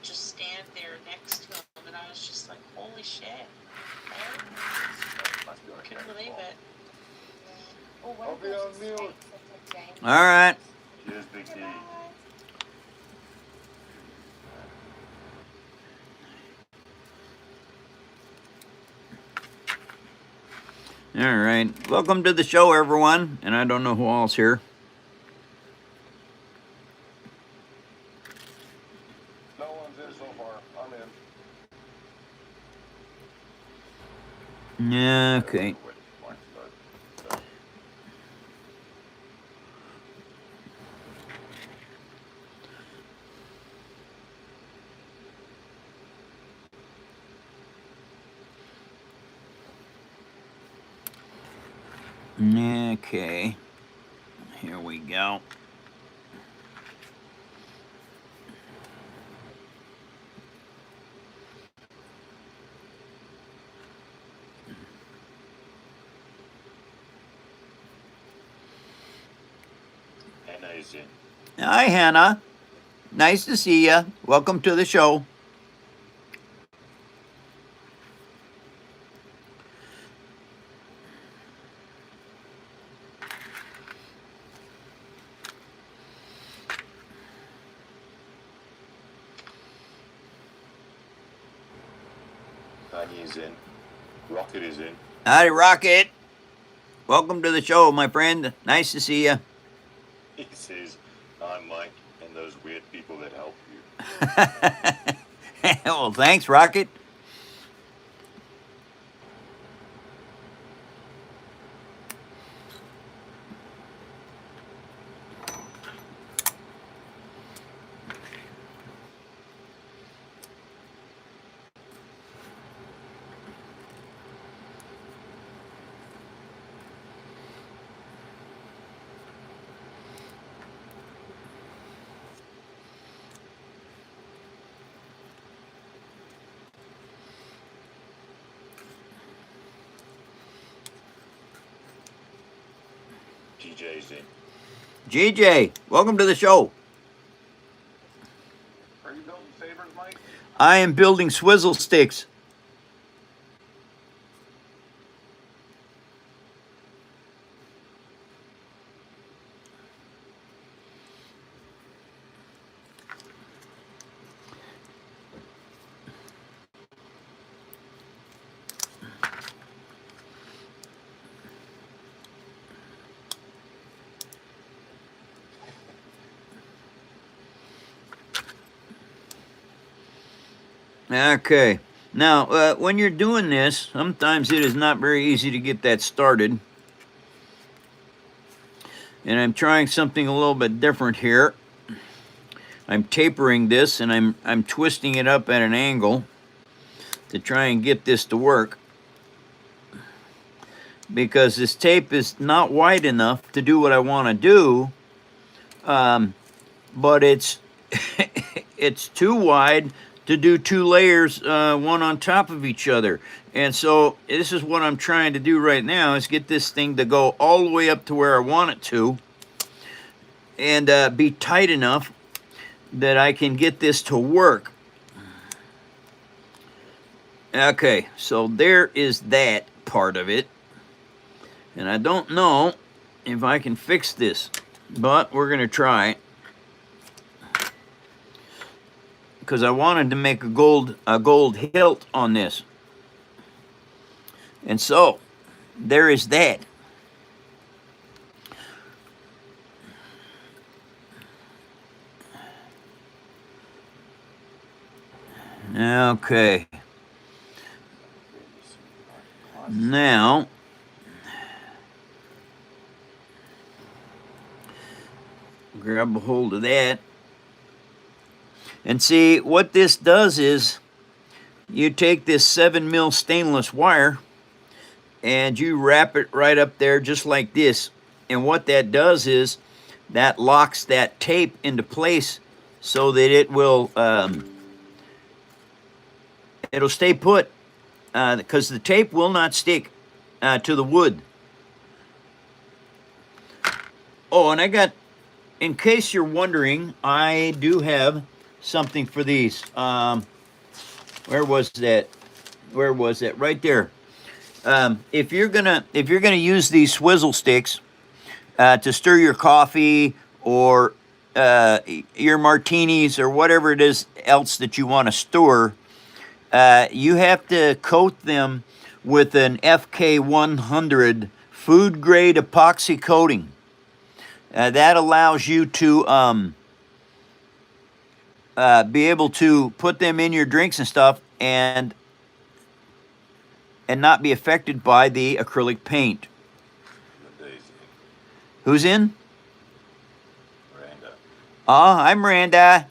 just stand there next to him, and I was just like, holy shit. I couldn't believe it. Oh, what are those steaks? All right. Cheers, Big D. All right. Welcome to the show, everyone. And I don't know who all's here. No one's in so far. I'm in. Yeah, okay. Okay. Here we go. Hannah is in. Hi, Hannah. Nice to see you. Welcome to the show. Kanye is in. Rocket is in. Howdy, Rocket. Welcome to the show, my friend. Nice to see you. He says, I'm Mike and those weird people that help you. Well, thanks, Rocket. GJ's in. GJ, welcome to the show. Are you building sabers, Mike? I am building swizzle sticks. Okay. Now, when you're doing this, sometimes it is not very easy to get that started. And I'm trying something a little bit different here. I'm tapering this and I'm twisting it up at an angle to try and get this to work. Because this tape is not wide enough to do what I want to do, but it's it's too wide to do two layers, one on top of each other. And so this is what I'm trying to do right now, is get this thing to go all the way up to where I want it to, and be tight enough that I can get this to work. Okay, so there is that part of it. And I don't know if I can fix this, but we're going to try. Because I wanted to make a gold hilt on this. And so, there is that. Okay. Now, grab a hold of that. And see, what this does is, you take this 7mm stainless wire, and you wrap it right up there just like this. And what that does is, that locks that tape into place so that it will, it'll stay put, because the tape will not stick to the wood. Oh, and I got, in case you're wondering, I do have something for these. Where was that? Where was that? Right there. If you're gonna use these swizzle sticks to stir your coffee or your martinis or whatever it is else that you want to store, you have to coat them with an FK100 food grade epoxy coating. That allows you to be able to put them in your drinks and stuff and not be affected by the acrylic paint. Who's in? Miranda. Oh, hi, Miranda.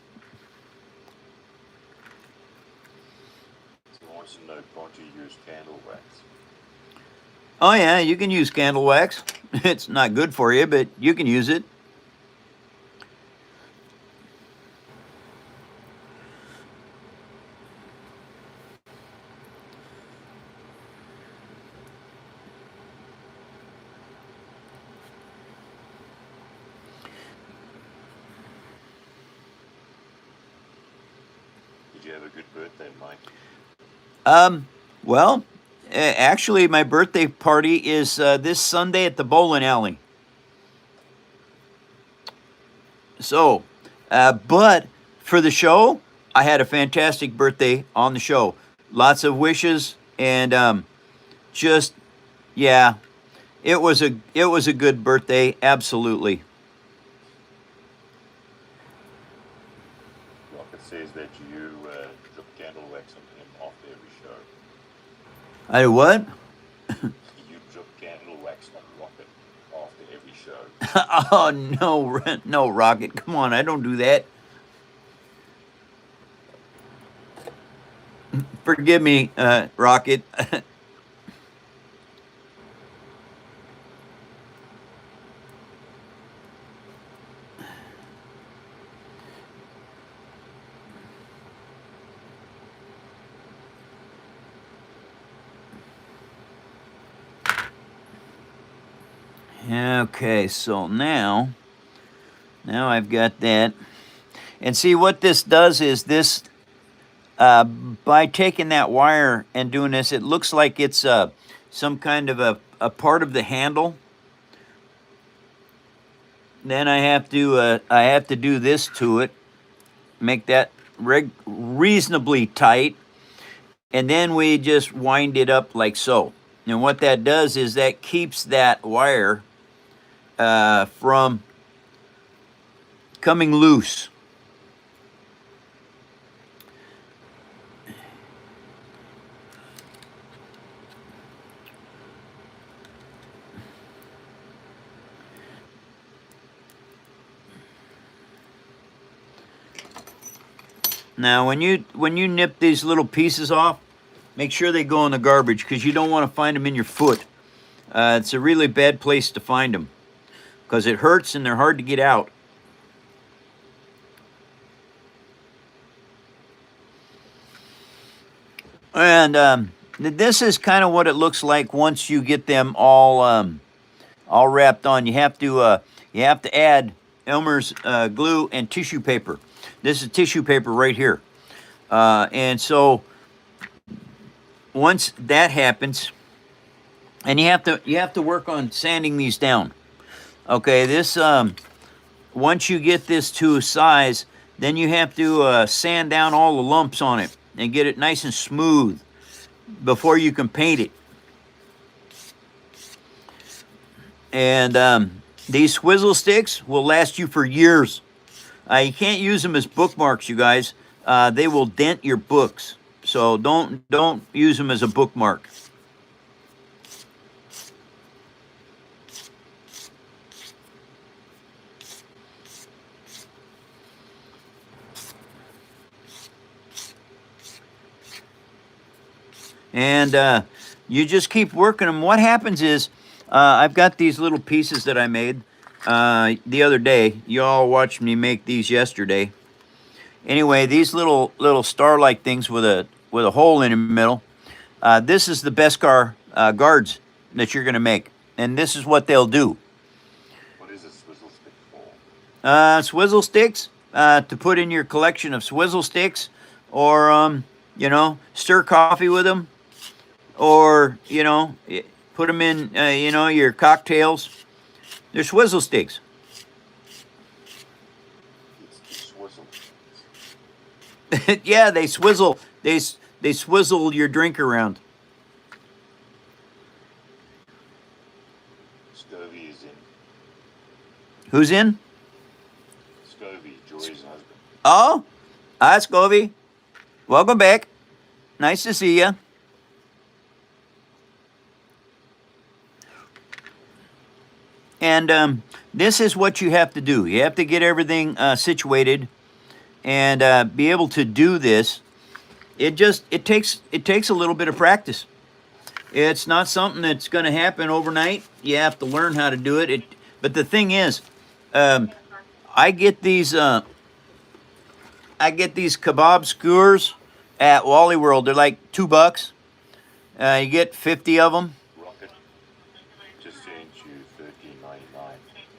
She wants to know, can't you use candle wax? Oh, yeah, you can use candle wax. It's not good for you, but you can use it. Did you have a good birthday, Mike? Well, actually, my birthday party is this Sunday at the bowling alley. So, but for the show, I had a fantastic birthday on the show. Lots of wishes and just, yeah, it was a good birthday. Absolutely. Rocket says that you drip candle wax on him after every show. I what? You drip candle wax on Rocket after every show. Oh no, no, Rocket! Come on, I don't do that. Forgive me, Rocket. Okay, so now I've got that. And see what this does is this, by taking that wire and doing this, it looks like it's some kind of a part of the handle. Then I have to do this to it, make that reasonably tight, and then we just wind it up like so. And what that does is that keeps that wire from coming loose. Now, when you nip these little pieces off, make sure they go in the garbage because you don't want to find them in your foot. It's a really bad place to find them because it hurts and they're hard to get out. And this is kind of what it looks like once you get them all wrapped on. You have to add Elmer's glue and tissue paper. This is tissue paper right here. And so once that happens, and you have to work on sanding these down. Okay, this once you get this to a size, then you have to sand down all the lumps on it and get it nice and smooth before you can paint it. And these swizzle sticks will last you for years. You can't use them as bookmarks, you guys. They will dent your books. So don't use them as a bookmark. And you just keep working them. What happens is, I've got these little pieces that I made the other day. You all watched me make these yesterday. Anyway, these little star-like things with a hole in the middle. This is the Beskar guards that you're going to make, and this is what they'll do. What is a swizzle stick for? Swizzle sticks. to put in your collection of swizzle sticks, or stir coffee with them, or put them in your cocktails. They're swizzle sticks. It's the swizzle. Yeah, they swizzle. They swizzle your drink around. Scovy is in. Who's in? Scovy, Joy's husband. Oh, hi, Scovy. Welcome back. Nice to see you. And this is what you have to do. You have to get everything situated and be able to do this. It takes a little bit of practice. It's not something that's going to happen overnight. You have to learn how to do it. But the thing is, I get these kebab skewers at Wally World. They're like $2. You get 50 of them. Rocket just sent you $13.99.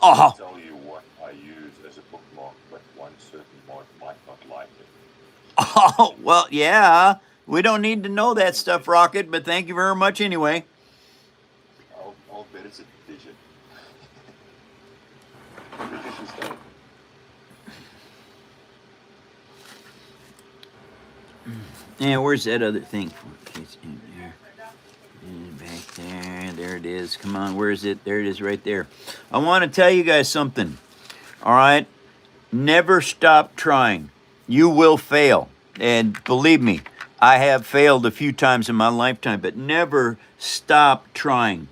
Oh. I'll tell you what I use as a bookmark, but one certain mod might not like it. Oh, well, yeah. We don't need to know that stuff, Rocket, but thank you very much anyway. I'll bet it's a digit. Digit stuff. Yeah, where's that other thing? It's in there. Back there. There it is. Come on, where is it? There it is right there. I want to tell you guys something. All right? Never stop trying. You will fail. And believe me, I have failed a few times in my lifetime, but never stop trying.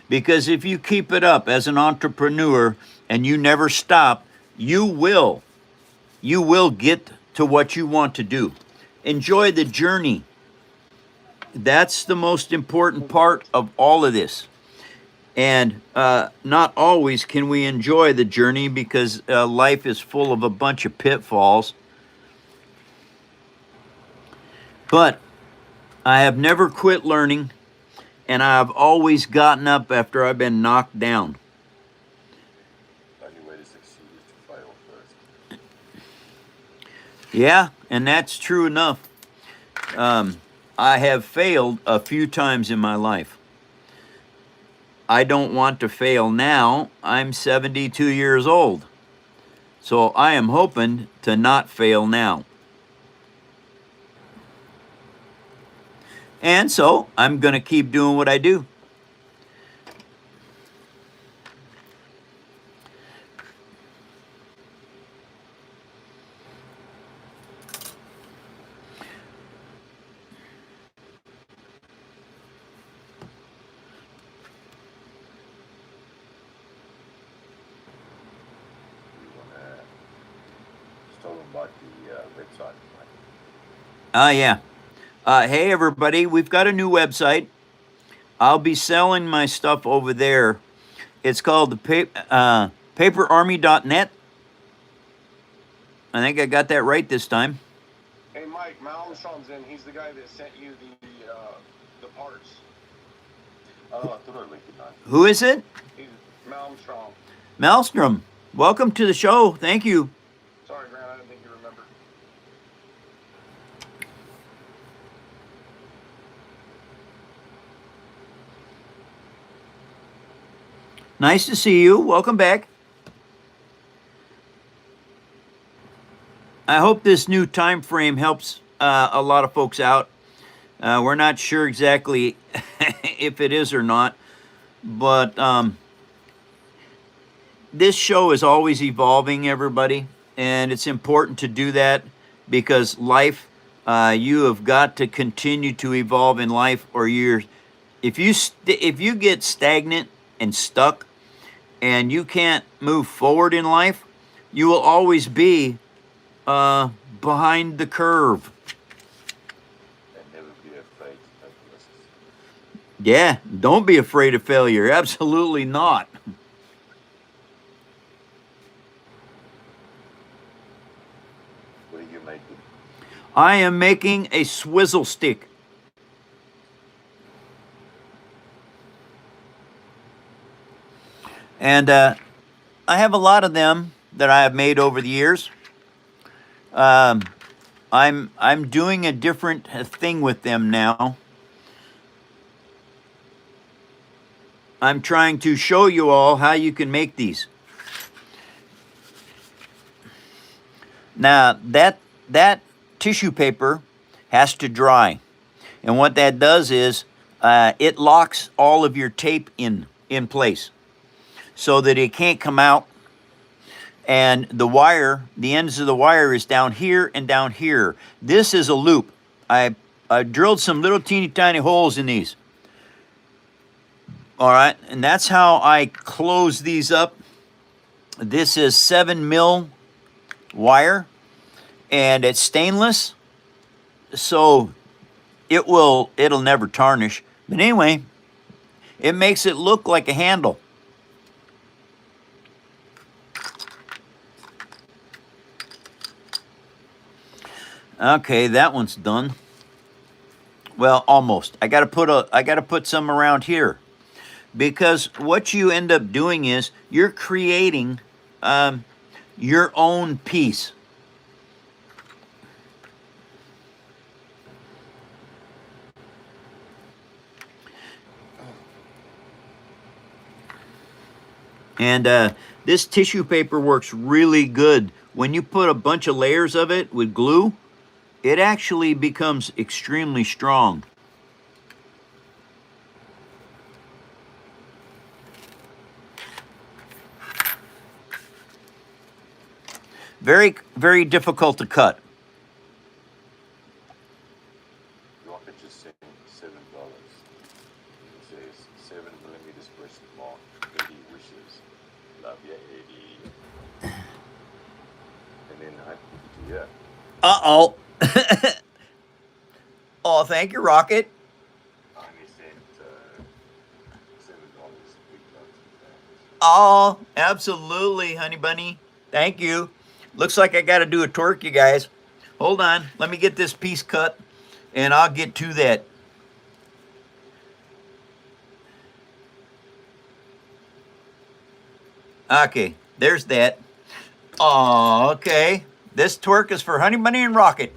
Because if you keep it up as an entrepreneur and you never stop, you will get to what you want to do. Enjoy the journey. That's the most important part of all of this. And not always can we enjoy the journey because life is full of a bunch of pitfalls. But I have never quit learning, and I have always gotten up after I've been knocked down. The only way to succeed is to fail first. Yeah, and that's true enough. I have failed a few times in my life. I don't want to fail now. I'm 72 years old. So I am hoping to not fail now. And so I'm going to keep doing what I do. Just tell them about the website. Yeah. Hey, everybody, we've got a new website. I'll be selling my stuff over there. It's called the paperarmy.net. I think I got that right this time. Hey, Mike, Malmstrom's in. He's the guy that sent you the parts. Oh, I thought I recognized. Who is it? He's Malmstrom. Maelstrom. Welcome to the show. Thank you. Sorry, Grant, I didn't think you remembered. Nice to see you. Welcome back. I hope this new time frame helps a lot of folks out. We're not sure exactly if it is or not, but this show is always evolving, everybody, and it's important to do that because life, you have got to continue to evolve in life, or if you get stagnant and stuck, and you can't move forward in life, you will always be behind the curve. And never be afraid to take risks. Yeah, don't be afraid of failure. Absolutely not. What are you making? I am making a swizzle stick. And I have a lot of them that I have made over the years. I'm doing a different thing with them now. I'm trying to show you all how you can make these. Now that tissue paper has to dry, and what that does is it locks all of your tape in place so that it can't come out. And the wire, the ends of the wire is down here and down here. This is a loop. I drilled some little teeny tiny holes in these. All right, and that's how I close these up. This is 7mm wire, and it's stainless, so it'll never tarnish. But anyway, it makes it look like a handle. Okay, that one's done. Well, almost. I gotta put some around here, because what you end up doing is you're creating your own piece. And this tissue paper works really good. When you put a bunch of layers of it with glue, it actually becomes extremely strong. Very, very difficult to cut. Rocket just sent $7. It says 7mm question mark. Eddie wishes. Love ya, Eddie. And then I put it here. Uh-oh. Oh, thank you, Rocket. I only sent $7. Big bucks. Oh, absolutely, honey bunny. Thank you. Looks like I got to do a torque, you guys. Hold on. Let me get this piece cut, and I'll get to that. Okay, there's that. Oh, okay. This torque is for Honey Bunny and Rocket.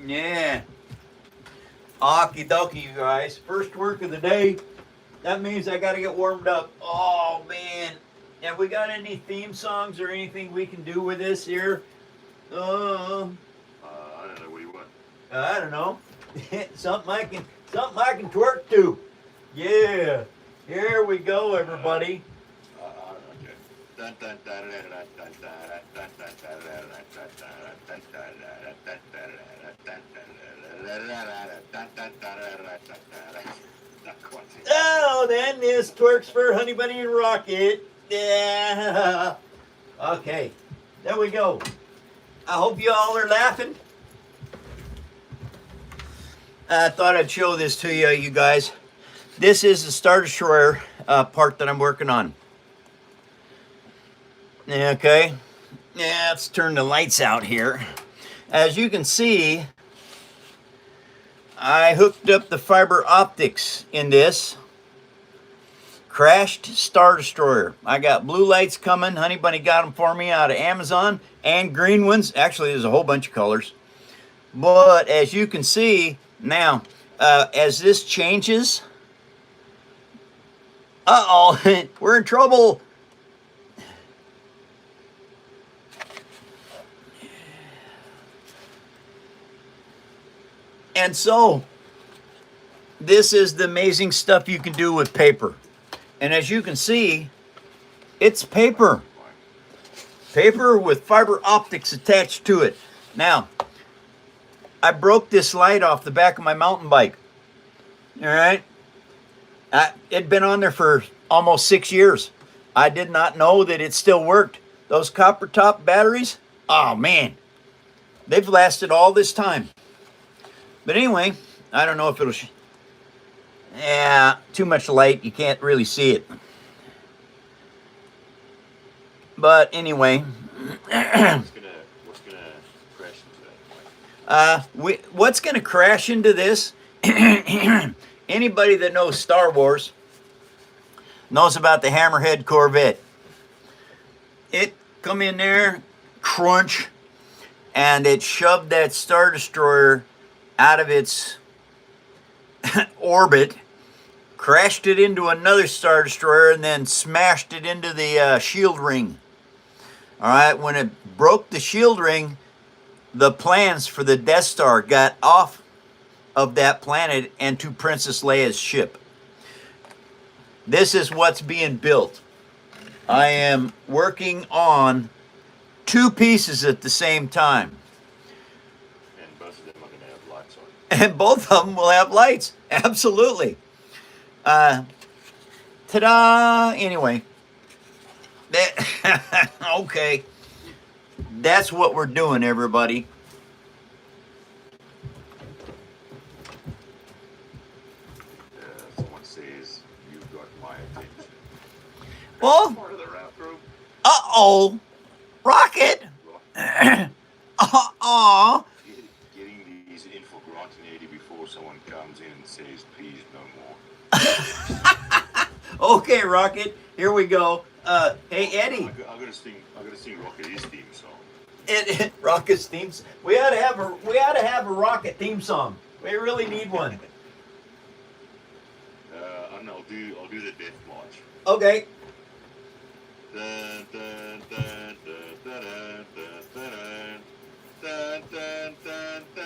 Yeah. Okie dokie, you guys. First work of the day. That means I got to get warmed up. Oh, man. Have we got any theme songs or anything we can do with this here? I don't know what you want. I don't know. something I can twerk to. Yeah. Here we go, everybody. Oh, then this twerks for Honey Bunny and Rocket. Yeah. Okay. There we go. I hope you all are laughing. I thought I'd show this to you, you guys. This is the Star Destroyer part that I'm working on. Okay. Yeah, let's turn the lights out here. As you can see, I hooked up the fiber optics in this. Crashed Star Destroyer. I got blue lights coming. Honey Bunny got them for me out of Amazon, and green ones. Actually, there's a whole bunch of colors. But as you can see now, as this changes, uh-oh, we're in trouble. And so, this is the amazing stuff you can do with paper. And as you can see, it's paper. Paper with fiber optics attached to it. Now, I broke this light off the back of my mountain bike. All right? It'd been on there for almost 6 years. I did not know that it still worked. Those copper top batteries, oh man, they've lasted all this time. But anyway, I don't know if it'll... yeah, too much light. You can't really see it. But anyway... What's gonna crash into that? What's going to crash into this? Anybody that knows Star Wars knows about the Hammerhead Corvette. come in there, crunch, and it shoved that Star Destroyer out of its orbit, crashed it into another Star Destroyer, and then smashed it into the shield ring. All right, when it broke the shield ring, the plans for the Death Star got off of that planet and to Princess Leia's ship. This is what's being built. I am working on 2 pieces at the same time. And both of them are going to have lights on. And both of them will have lights. Absolutely. Ta-da! Anyway. Okay. That's what we're doing, everybody. Someone says, you've got my attention. Well, Part of the rap group. uh-oh. Rocket. Uh-oh. Getting these in for granted before someone comes in and says, please no more. Okay, Rocket. Here we go. Hey, Eddie. I gotta sing Rocket his theme song. Rocket's theme. We ought to have a Rocket theme song. We really need one. And I'll do the Death March. Okay. Dun, dun, dun, dun, dun, dun, dun, dun, dun, dun, dun, dun, dun, dun,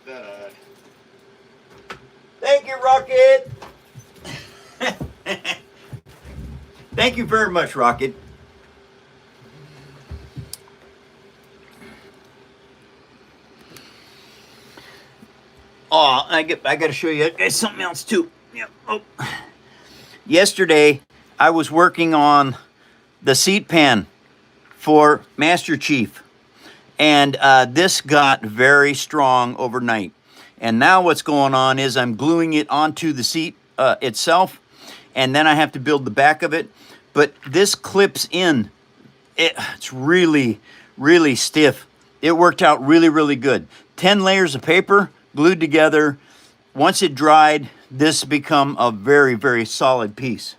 dun. Thank you, Rocket. Thank you very much, Rocket. Oh, I got to show you guys something else too. Yeah. Oh. Yesterday, I was working on the seat pan for Master Chief, and this got very strong overnight. And now what's going on is I'm gluing it onto the seat itself, and then I have to build the back of it. But this clips in. It's really, really stiff. It worked out really, really good. 10 layers of paper glued together. Once it dried, this become a very, very solid piece.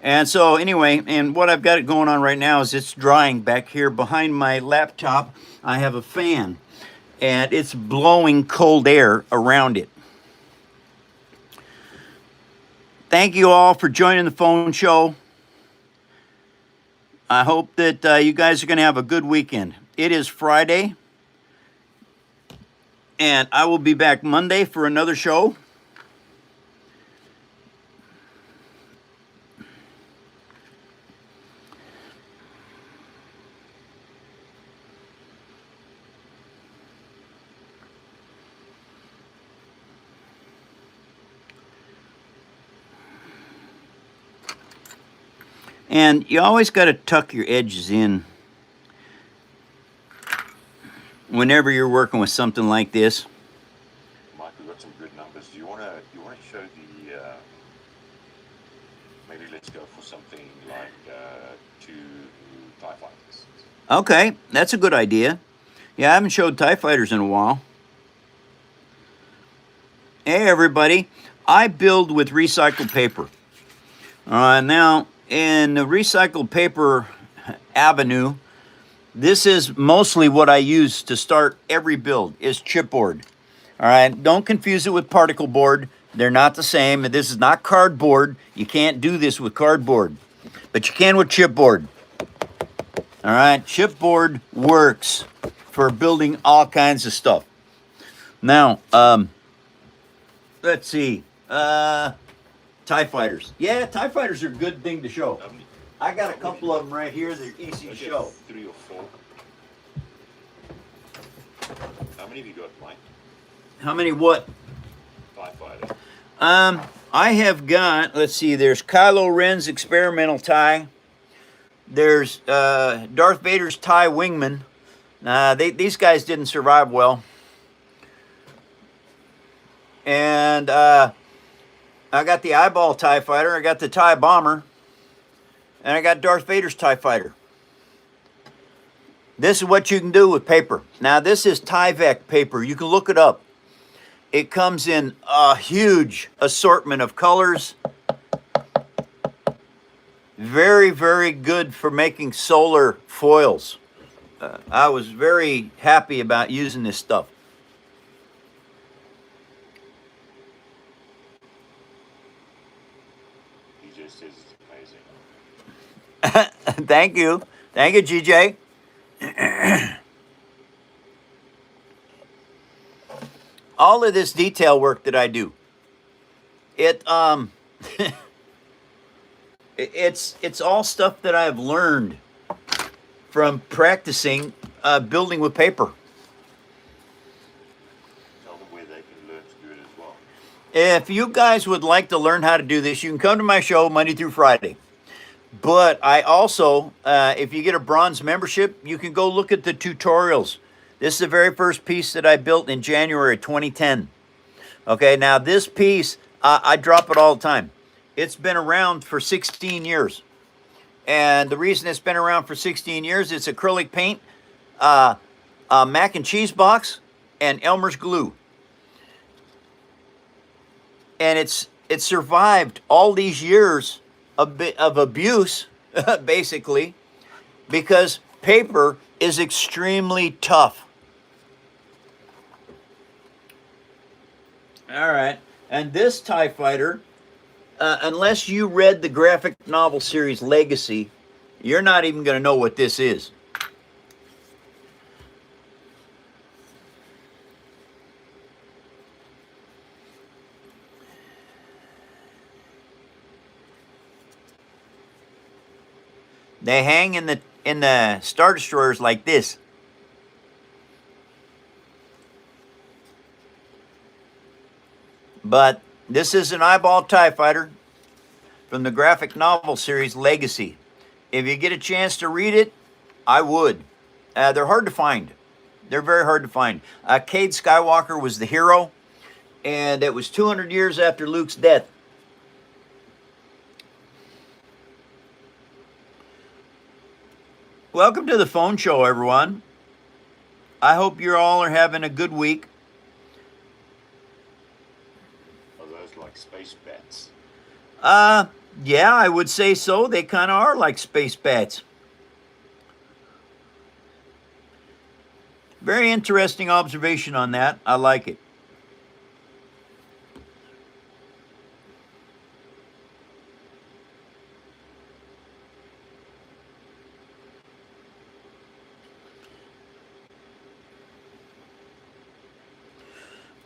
And so anyway, and what I've got it going on right now is it's drying back here behind my laptop. I have a fan, and it's blowing cold air around it. Thank you all for joining the phone show. I hope that you guys are going to have a good weekend. It is Friday, and I will be back Monday for another show. And you always got to tuck your edges in whenever you're working with something like this. Mike, we've got some good numbers. Do you want to show the? Maybe let's go for something like 2 TIE fighters. Okay, that's a good idea. Yeah, I haven't showed TIE fighters in a while. Hey, everybody. I build with recycled paper. Now, in the recycled paper avenue, this is mostly what I use to start every build, is chipboard. All right, don't confuse it with particle board. They're not the same. This is not cardboard. You can't do this with cardboard, but you can with chipboard. All right, chipboard works for building all kinds of stuff. Now, let's see. TIE fighters. Yeah, TIE fighters are a good thing to show. I got a couple of them right here that are easy to show. 3 or 4. How many have you got, Mike? How many what? TIE fighters. I have got, let's see, there's Kylo Ren's experimental TIE. There's Darth Vader's TIE wingman. These guys didn't survive well. And I got the eyeball TIE fighter, I got the TIE bomber, and I got Darth Vader's TIE fighter. This is what you can do with paper. Now, this is Tyvek paper. You can look it up. It comes in a huge assortment of colors. Very, very good for making solar foils. I was very happy about using this stuff. He just says it's amazing. Thank you. Thank you, GJ. All of this detail work that I do, it's all stuff that I've learned from practicing building with paper. Tell them where they can learn to do it as well. If you guys would like to learn how to do this, you can come to my show Monday through Friday. But I also, if you get a bronze membership, you can go look at the tutorials. This is the very first piece that I built in January 2010. Okay, now this piece, I drop it all the time. It's been around for 16 years. And the reason it's been around for 16 years, it's acrylic paint, a mac and cheese box, and Elmer's glue. And it survived all these years of abuse, basically, because paper is extremely tough. All right, and this TIE Fighter, unless you read the graphic novel series Legacy, you're not even going to know what this is. They hang in the Star Destroyers like this. But this is an eyeball TIE Fighter from the graphic novel series Legacy. If you get a chance to read it, I would. They're hard to find. They're very hard to find. Cade Skywalker was the hero, and it was 200 years after Luke's death. Welcome to the phone show, everyone. I hope you all are having a good week. Are those like space bats? Yeah, I would say so. They kind of are like space bats. Very interesting observation on that. I like it.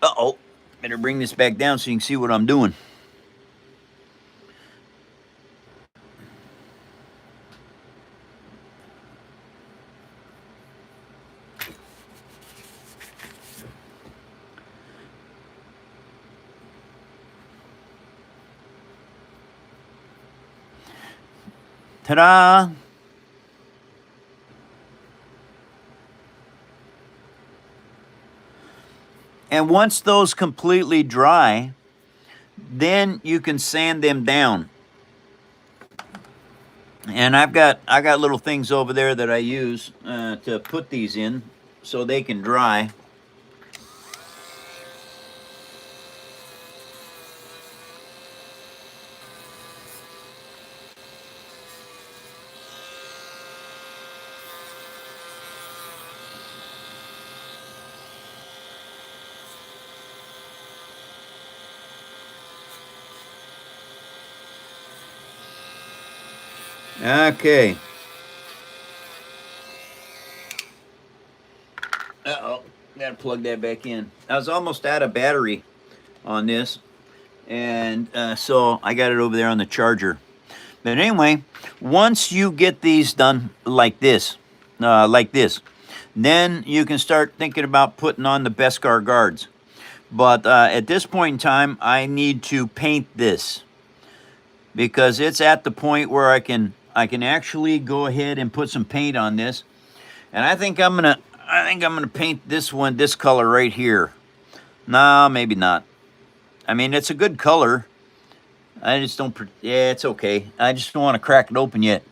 Uh-oh. Better bring this back down so you can see what I'm doing. Ta-da! And once those completely dry, then you can sand them down. And I got little things over there that I use to put these in so they can dry. Okay. Uh-oh. Gotta plug that back in. I was almost out of battery on this. And so I got it over there on the charger. But anyway, once you get these done like this, then you can start thinking about putting on the Beskar guards. But at this point in time, I need to paint this because it's at the point where I can actually go ahead and put some paint on this. And I think I'm gonna paint this one this color right here. No, maybe not. I mean, it's a good color. I just don't, yeah, it's okay. I just don't want to crack it open yet.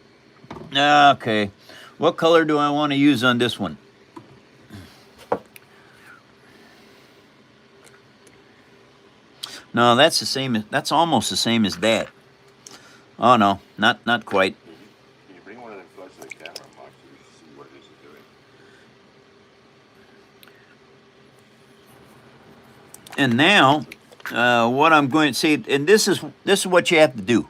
Okay. What color do I want to use on this one? No, that's the same. That's almost the same as that. Oh no, not quite. Can you bring one of them close to the camera, Mike, so we can see what it is you're doing? And now, what I'm going to see, and this is what you have to do.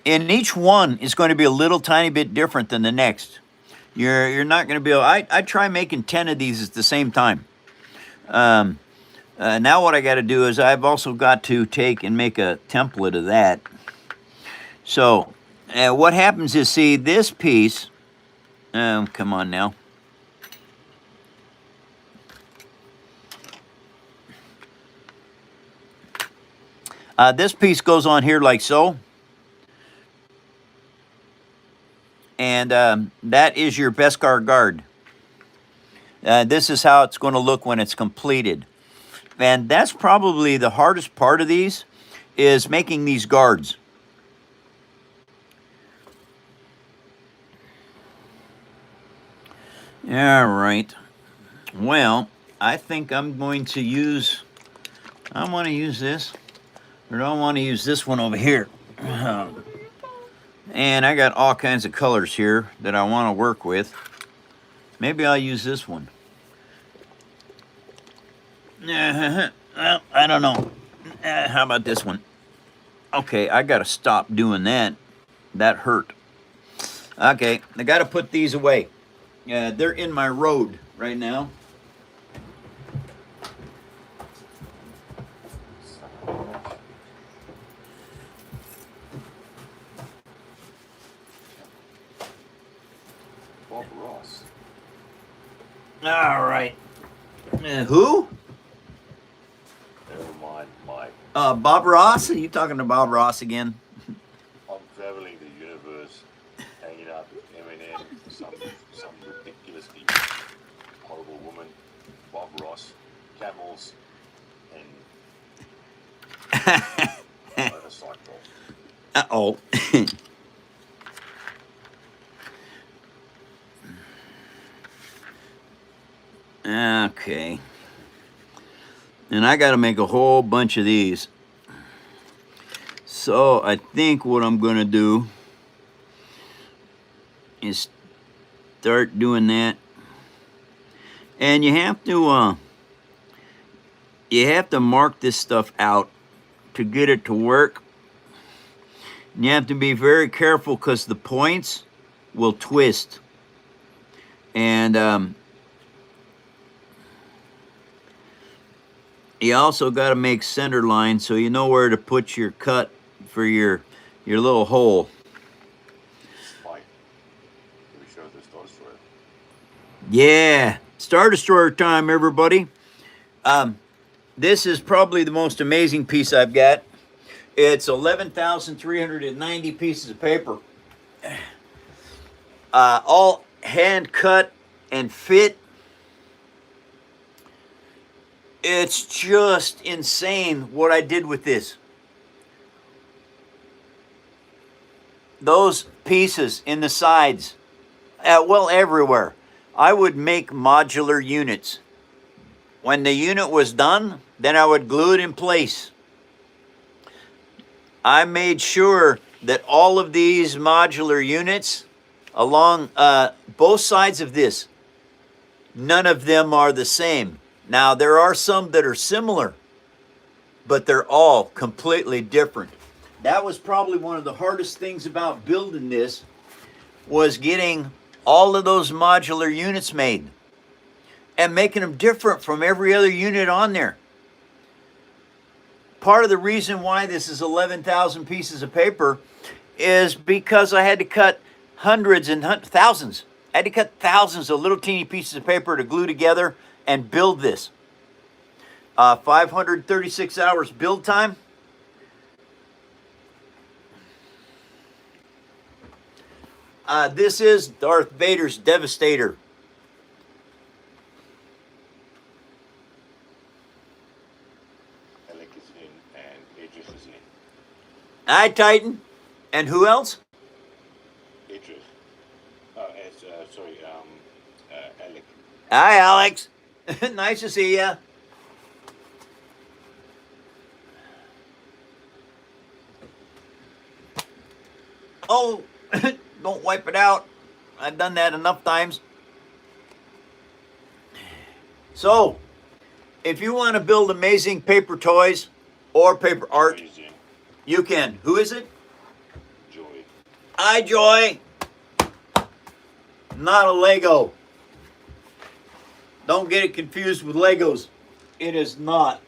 And each one is going to be a little tiny bit different than the next. You're not going to be able. I try making 10 of these at the same time. Now what I got to do is I've also got to take and make a template of that. So what happens is, see this piece. Come on now. This piece goes on here like so. And that is your Beskar guard. This is how it's going to look when it's completed. And that's probably the hardest part of these, is making these guards. All right. Well, I think I'm going to use, I want to use this, or I want to use this one over here. And I got all kinds of colors here that I want to work with. Maybe I'll use this one. Well, I don't know. How about this one? Okay, I got to stop doing that. That hurt. Okay, I got to put these away. They're in my road right now. Bob Ross. All right. Who? Never mind, Mike. Bob Ross? Are you talking to Bob Ross again? I'm traveling the universe, hanging out with Eminem, some ridiculously horrible woman, Bob Ross, camels, and motorcycle. Uh-oh. Okay. And I got to make a whole bunch of these. So I think what I'm going to do is start doing that. And you have to mark this stuff out to get it to work. And you have to be very careful because the points will twist. And you also got to make center lines so you know where to put your cut for your little hole. Mike, can we show this Star Destroyer? Yeah, Star Destroyer time, everybody. This is probably the most amazing piece I've got. It's 11,390 pieces of paper. All hand cut and fit. It's just insane what I did with this. Those pieces in the sides, well, everywhere. I would make modular units. When the unit was done, then I would glue it in place. I made sure that all of these modular units along both sides of this, none of them are the same. Now, there are some that are similar, but they're all completely different. That was probably one of the hardest things about building this, was getting all of those modular units made and making them different from every other unit on there. Part of the reason why this is 11,000 pieces of paper is because I had to cut hundreds and thousands. I had to cut thousands of little teeny pieces of paper to glue together and build this. 536 hours build time. This is Darth Vader's Devastator. Alec is in and Idris is in. Hi, Titan. And who else? Idris. Alec. Hi, Alex. Nice to see ya. Oh, don't wipe it out. I've done that enough times. So, if you want to build amazing paper toys or paper art, Amazing. you can. Who is it? Joy. Hi, Joy. Not a Lego. Don't get it confused with Legos. It is not.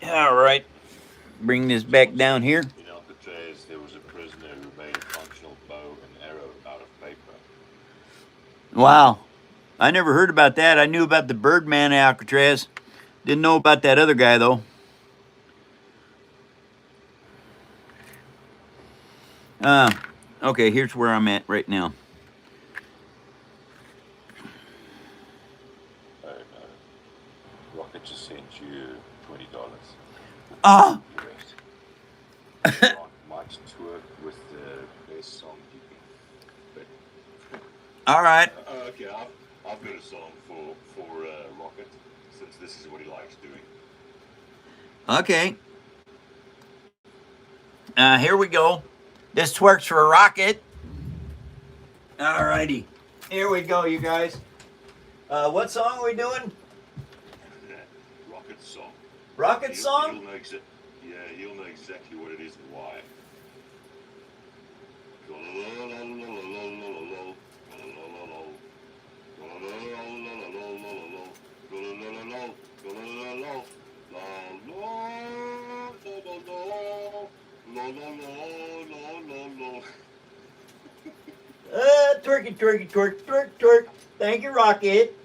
All right. Bring this back down here. In Alcatraz, there was a prisoner who made a functional bow and arrow out of paper. Wow. I never heard about that. I knew about the Birdman Alcatraz. Didn't know about that other guy, though. Okay, here's where I'm at right now. Oh no. Rocket just sent you $20. Ah! Mike's twerk with the best song you can. All right. Okay, I've got a song for Rocket, since this is what he likes doing. Okay. Here we go. This twerks for a rocket. All righty. Here we go, you guys. What song are we doing? Rocket song. Rocket song? He'll know exactly what it is and why. Twerky, twerky, twerk, twerk, twerk. Thank you, Rocket.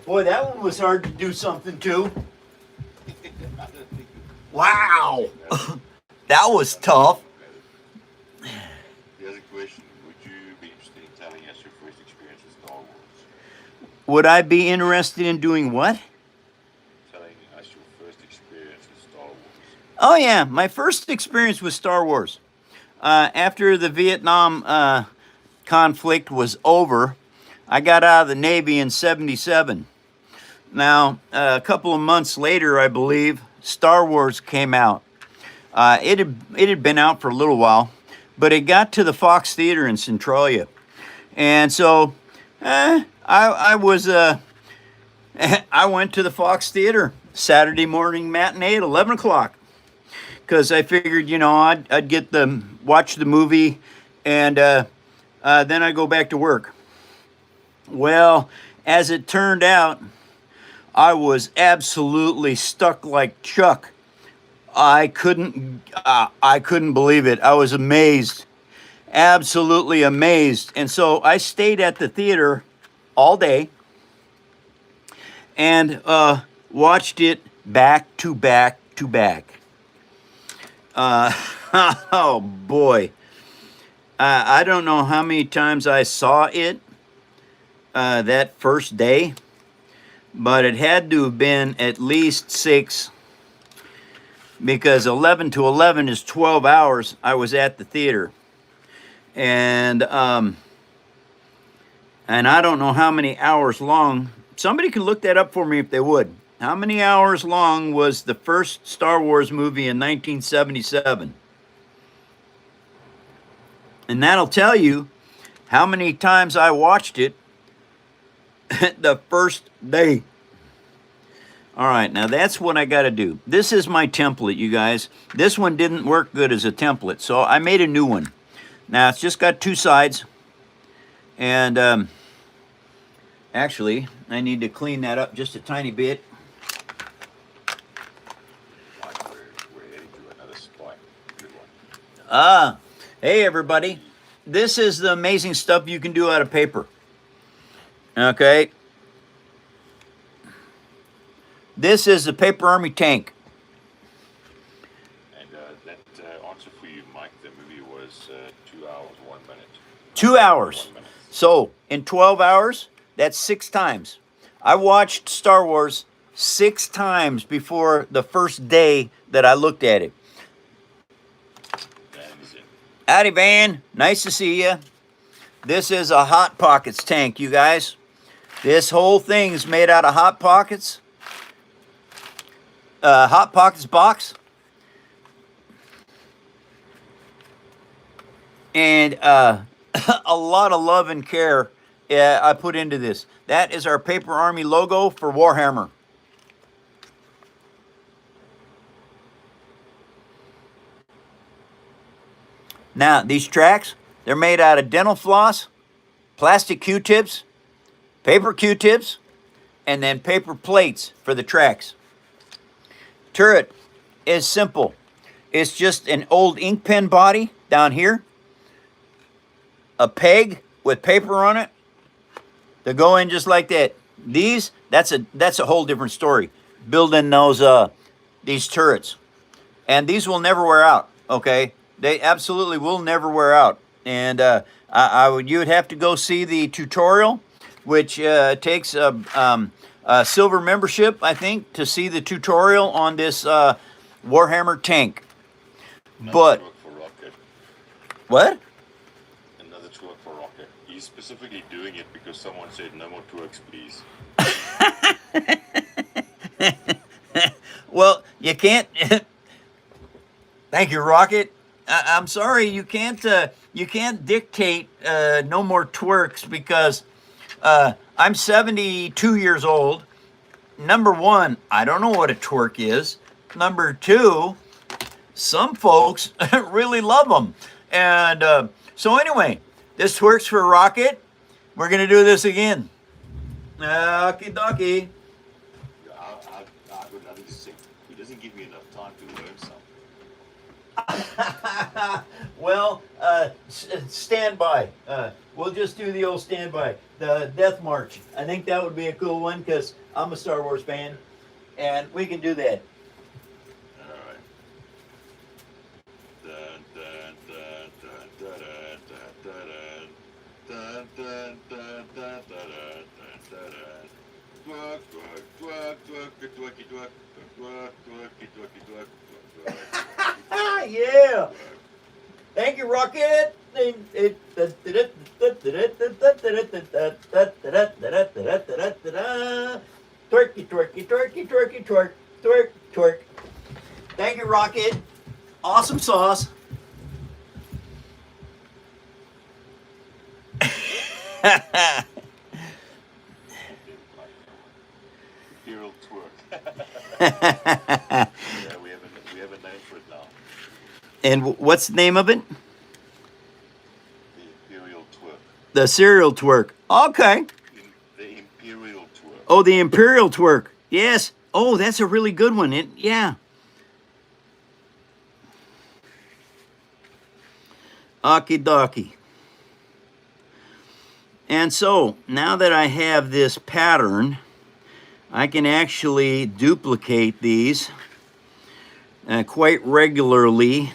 Boy, that one was hard to do something to. Wow. That was tough. Here's a question. Would you be interested in telling us your first experience with Star Wars? Would I be interested in doing what? Telling us your first experience with Star Wars. Oh, yeah. My first experience with Star Wars. After the Vietnam conflict was over, I got out of the Navy in '77. Now, a couple of months later, I believe, Star Wars came out. It had been out for a little while, but it got to the Fox Theater in Centralia. And so I went to the Fox Theater Saturday morning matinee at 11 o'clock because I figured, you know, I'd watch the movie and then I'd go back to work. Well, as it turned out, I was absolutely stuck like Chuck. I couldn't believe it. I was amazed, absolutely amazed. And so I stayed at the theater all day and watched it back to back to back. Oh boy. I don't know how many times I saw it that first day, but it had to have been at least 6, because 11 to 11 is 12 hours I was at the theater. And I don't know how many hours long. Somebody can look that up for me if they would. How many hours long was the first Star Wars movie in 1977? And that'll tell you how many times I watched it the first day. All right, now that's what I got to do. This is my template, you guys. This one didn't work good as a template, so I made a new one. Now, it's just got 2 sides. And actually, I need to clean that up just a tiny bit. Like we're heading to another spot. Good one. Hey, everybody. This is the amazing stuff you can do out of paper. Okay. This is the Paper Army tank. And that answer for you, Mike, the movie was 2 hours, 1 minute. 2 hours. 1 minute. So, in 12 hours, that's 6 times. I watched Star Wars 6 times before the first day that I looked at it. That is it. Howdy, Van. Nice to see you. This is a Hot Pockets tank, you guys. This whole thing is made out of Hot Pockets. Hot Pockets box. And a lot of love and care I put into this. That is our Paper Army logo for Warhammer. Now, these tracks, they're made out of dental floss, plastic Q-tips, paper Q-tips, and then paper plates for the tracks. Turret is simple. It's just an old ink pen body down here, a peg with paper on it to go in just like that. That's a whole different story. Building these turrets, and these will never wear out. Okay, they absolutely will never wear out. And you would have to go see the tutorial, which takes a silver membership, I think, to see the tutorial on this Warhammer tank. But Another twerk for Rocket. what? Another twerk for Rocket. He's specifically doing it because someone said no more twerks, please. Well, you can't. Thank you, Rocket. I'm sorry, you can't dictate no more twerks because I'm 72 years old. Number one, I don't know what a twerk is. Number two, some folks really love them. And so anyway, this twerks for Rocket. We're going to do this again. Okie dokie. I've got nothing to say. He doesn't give me enough time to learn something. Well, stand by. We'll just do the old standby. The Death March. I think that would be a cool one because I'm a Star Wars fan. And we can do that. Alright. Dun, dun, dun, dun, dun, dun, dun, dun, dun, dun, dun, dun, dun, dun. Twerk, twerk, twerk, twerk, twerky, twerk, twerk, twerky, twerky, twerk, twerk. Yeah. Thank you, Rocket. Twerky, twerky, twerky, twerky, twerk, twerk, twerk. Thank you, Rocket. Awesome sauce. Imperial twerk. Yeah, we have a name for it now. And what's the name of it? The Imperial twerk. The cereal twerk. Okay. The Imperial twerk. Oh, the Imperial twerk. Yes. Oh, that's a really good one. Yeah. Okie dokie. And so, now that I have this pattern, I can actually duplicate these quite regularly.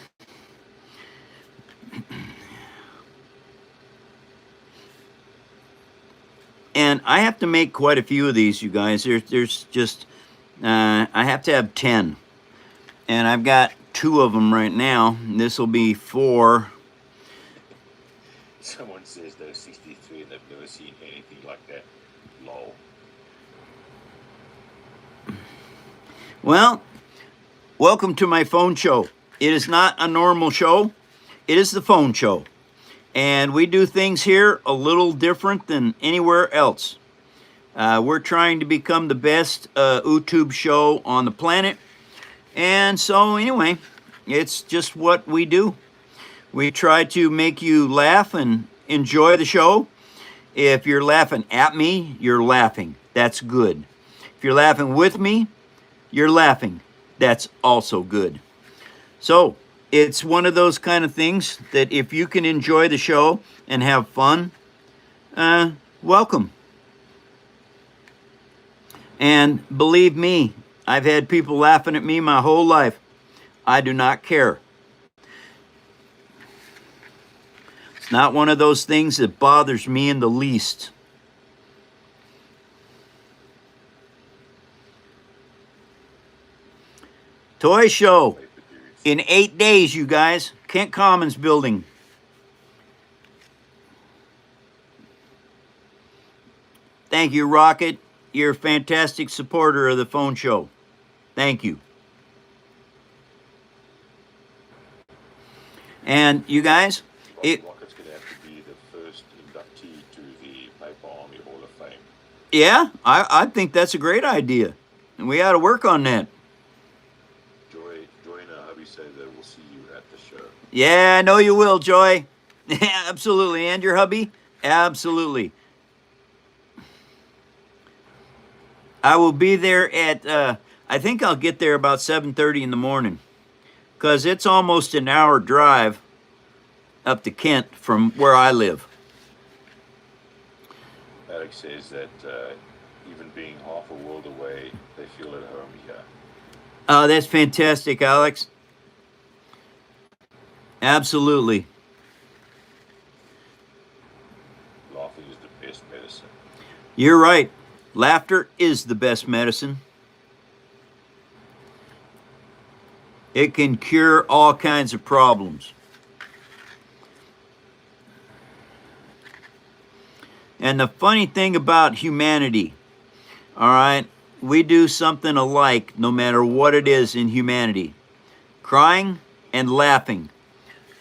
And I have to make quite a few of these, you guys. There's just, I have to have 10. And I've got 2 of them right now. This will be 4. Someone says they're 63 and they've never seen anything like that. Lol. Well, welcome to my phone show. It is not a normal show. It is the phone show. And we do things here a little different than anywhere else. We're trying to become the best YouTube show on the planet. And so anyway, it's just what we do. We try to make you laugh and enjoy the show. If you're laughing at me, you're laughing. That's good. If you're laughing with me, you're laughing. That's also good. So, it's one of those kind of things that if you can enjoy the show and have fun, welcome. And believe me, I've had people laughing at me my whole life. I do not care. It's not one of those things that bothers me in the least. Toy show in 8 days, you guys. Kent Commons building. Thank you, Rocket. You're a fantastic supporter of the phone show. Thank you. And you guys, It, Rocket's going to have to be the first inductee to the Paper Army Hall of Fame. yeah, I think that's a great idea. And we ought to work on that. Joy and her hubby say they will see you at the show. Yeah, I know you will, Joy. Absolutely. And your hubby? Absolutely. I will be there at, I think I'll get there about 7:30 in the morning. Because it's almost an hour drive up to Kent from where I live. Alex says that even being half a world away, they feel at home here. Oh, that's fantastic, Alex. Absolutely. Laughing is the best medicine. You're right. Laughter is the best medicine. It can cure all kinds of problems. And the funny thing about humanity, all right, we do something alike no matter what it is in humanity. Crying and laughing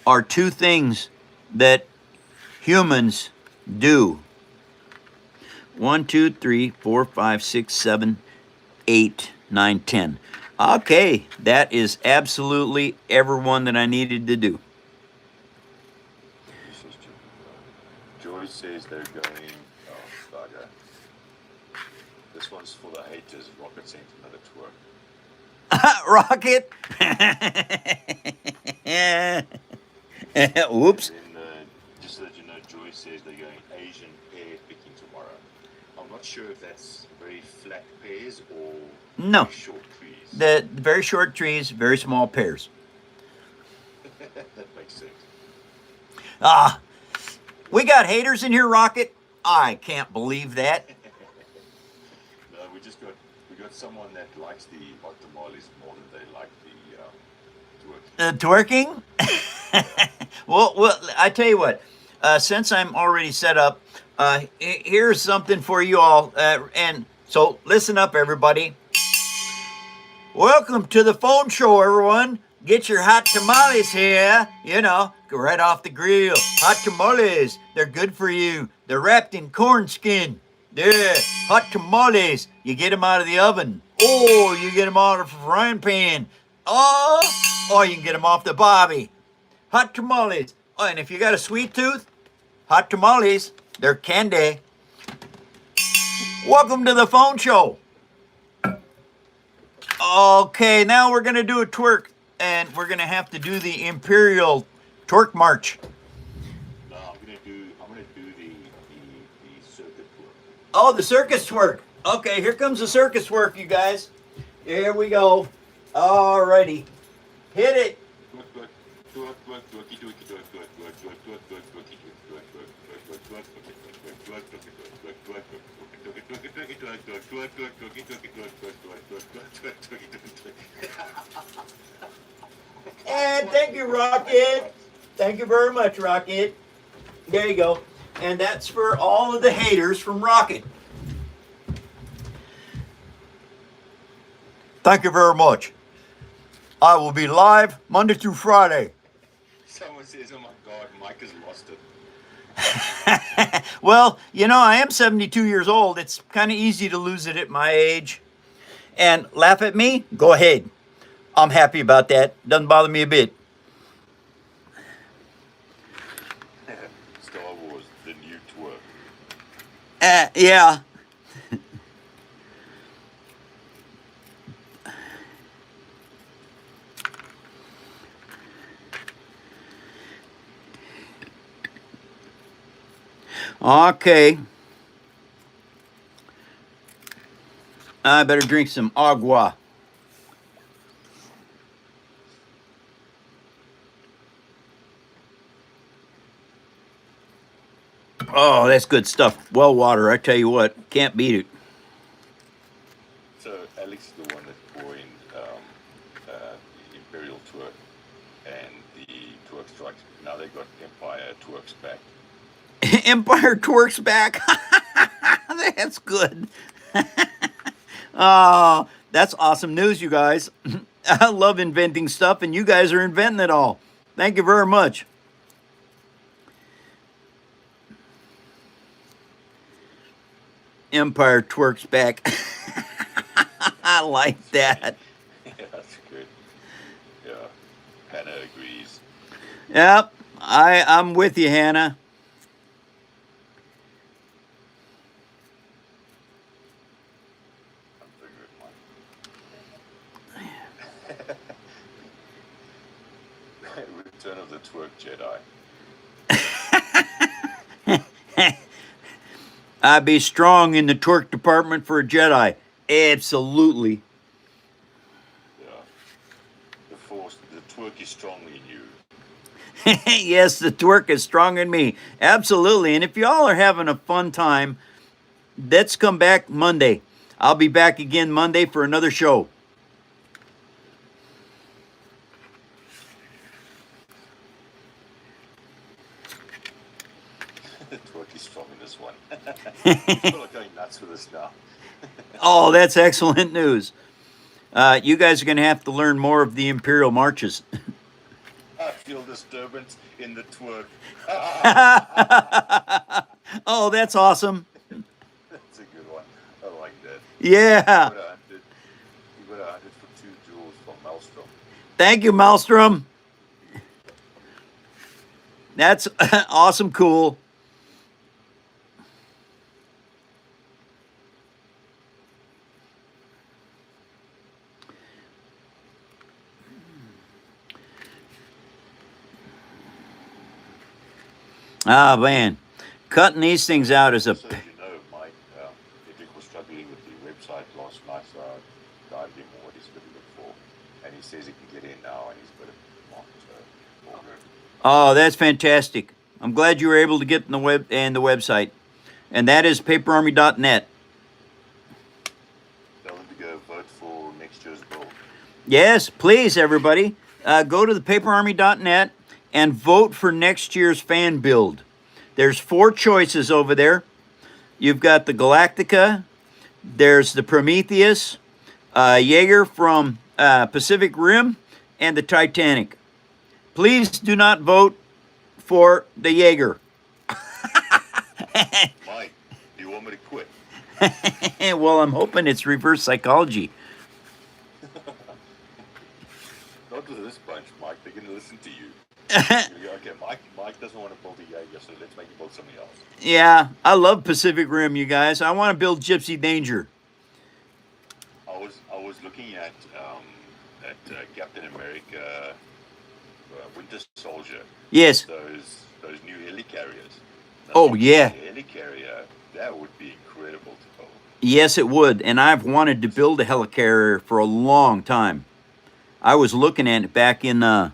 are two things that humans do. 1, 2, 3, 4, 5, 6, 7, 8, 9, 10. Okay, that is absolutely everyone that I needed to do. Joy says they're going. Oh, bugger. This one's for the haters. Rocket sent another twerk. Rocket. Whoops. And then, just so that you know, Joy says they're going Asian pear picking tomorrow. I'm not sure if that's very flat pears or No. very short trees. The very short trees, very small pears. That makes sense. Ah, we got haters in here, Rocket. I can't believe that. No, we got someone that likes the hot tamales more than they like the twerk. Twerking? well, I tell you what. Since I'm already set up, here's something for you all. And so listen up, everybody. Welcome to the phone show, everyone. Get your hot tamales here. You know, go right off the grill. Hot tamales. They're good for you. They're wrapped in corn skin. Yeah, hot tamales. You get them out of the oven. Oh, you get them out of the frying pan. Oh, or you can get them off the bobby. Hot tamales. Oh, and if you got a sweet tooth, hot tamales. They're candy. Welcome to the phone show. Okay, now we're going to do a twerk, and we're going to have to do the Imperial Twerk March. No, I'm gonna do the circuit twerk. Oh, the circus twerk. Okay, here comes the circus twerk, you guys. Here we go. Alrighty. Hit it. And thank you, Rocket. Thank you very much, Rocket. There you go. And that's for all of the haters from Rocket. Thank you very much. I will be live Monday through Friday. Someone says, "Oh my God, Mike has lost it." Well, you know, I am 72 years old. It's kind of easy to lose it at my age. And laugh at me? Go ahead. I'm happy about that. Doesn't bother me a bit. Star Wars, the new twerk. Yeah. Okay. I better drink some agua. Oh, that's good stuff. Well water, I tell you what, can't beat it. So Alex is the one that coined the Imperial twerk and the twerk strikes. Now they got Empire twerks back. Empire twerks back. That's good. Oh, that's awesome news, you guys. I love inventing stuff, and you guys are inventing it all. Thank you very much. Empire twerks back. I like that. Yeah, that's good. Yeah, Hannah agrees. Yep, I'm with you, Hannah. I'm figuring one. Return of the Twerk Jedi. I'd be strong in the twerk department for a Jedi. Absolutely. Yeah. The Force, the Twerk is strongly in you. Yes, the twerk is strong in me. Absolutely. And if y'all are having a fun time, let's come back Monday. I'll be back again Monday for another show. The Twerk is strong in this one. People are going nuts with this now. Oh, that's excellent news. You guys are going to have to learn more of the Imperial marches. I feel disturbance in the Twerk. Oh, that's awesome. That's a good one. I like that. Yeah. You got 100 for 2 jewels from Maelstrom. Thank you, Maelstrom. That's awesome, cool. Ah, man. Cutting these things out is a... So as you know, Mike, Edric was struggling with the website last night, so I dived him what he's going to look for. And he says he can get in now, and he's got it marked, so all good. Oh, that's fantastic. I'm glad you were able to get in the web and the website. And that is paperarmy.net. Tell them to go vote for next year's bill. Yes, please, everybody. Go to the paperarmy.net and vote for next year's fan build. There's 4 choices over there. You've got the Galactica, there's the Prometheus, Jaeger from Pacific Rim, and the Titanic. Please do not vote for the Jaeger. Mike, do you want me to quit? Well, I'm hoping it's reverse psychology. Not with this bunch, Mike. They're going to listen to you. Okay, Mike doesn't want to build a Jaeger, so let's make him build something else. Yeah, I love Pacific Rim, you guys. I want to build Gypsy Danger. I was looking at Captain America, Winter Soldier. Yes. Those new helicarriers. Oh, yeah. Helicarrier, that would be incredible to build. Yes, it would. And I've wanted to build a helicarrier for a long time. I was looking at it back in, oh,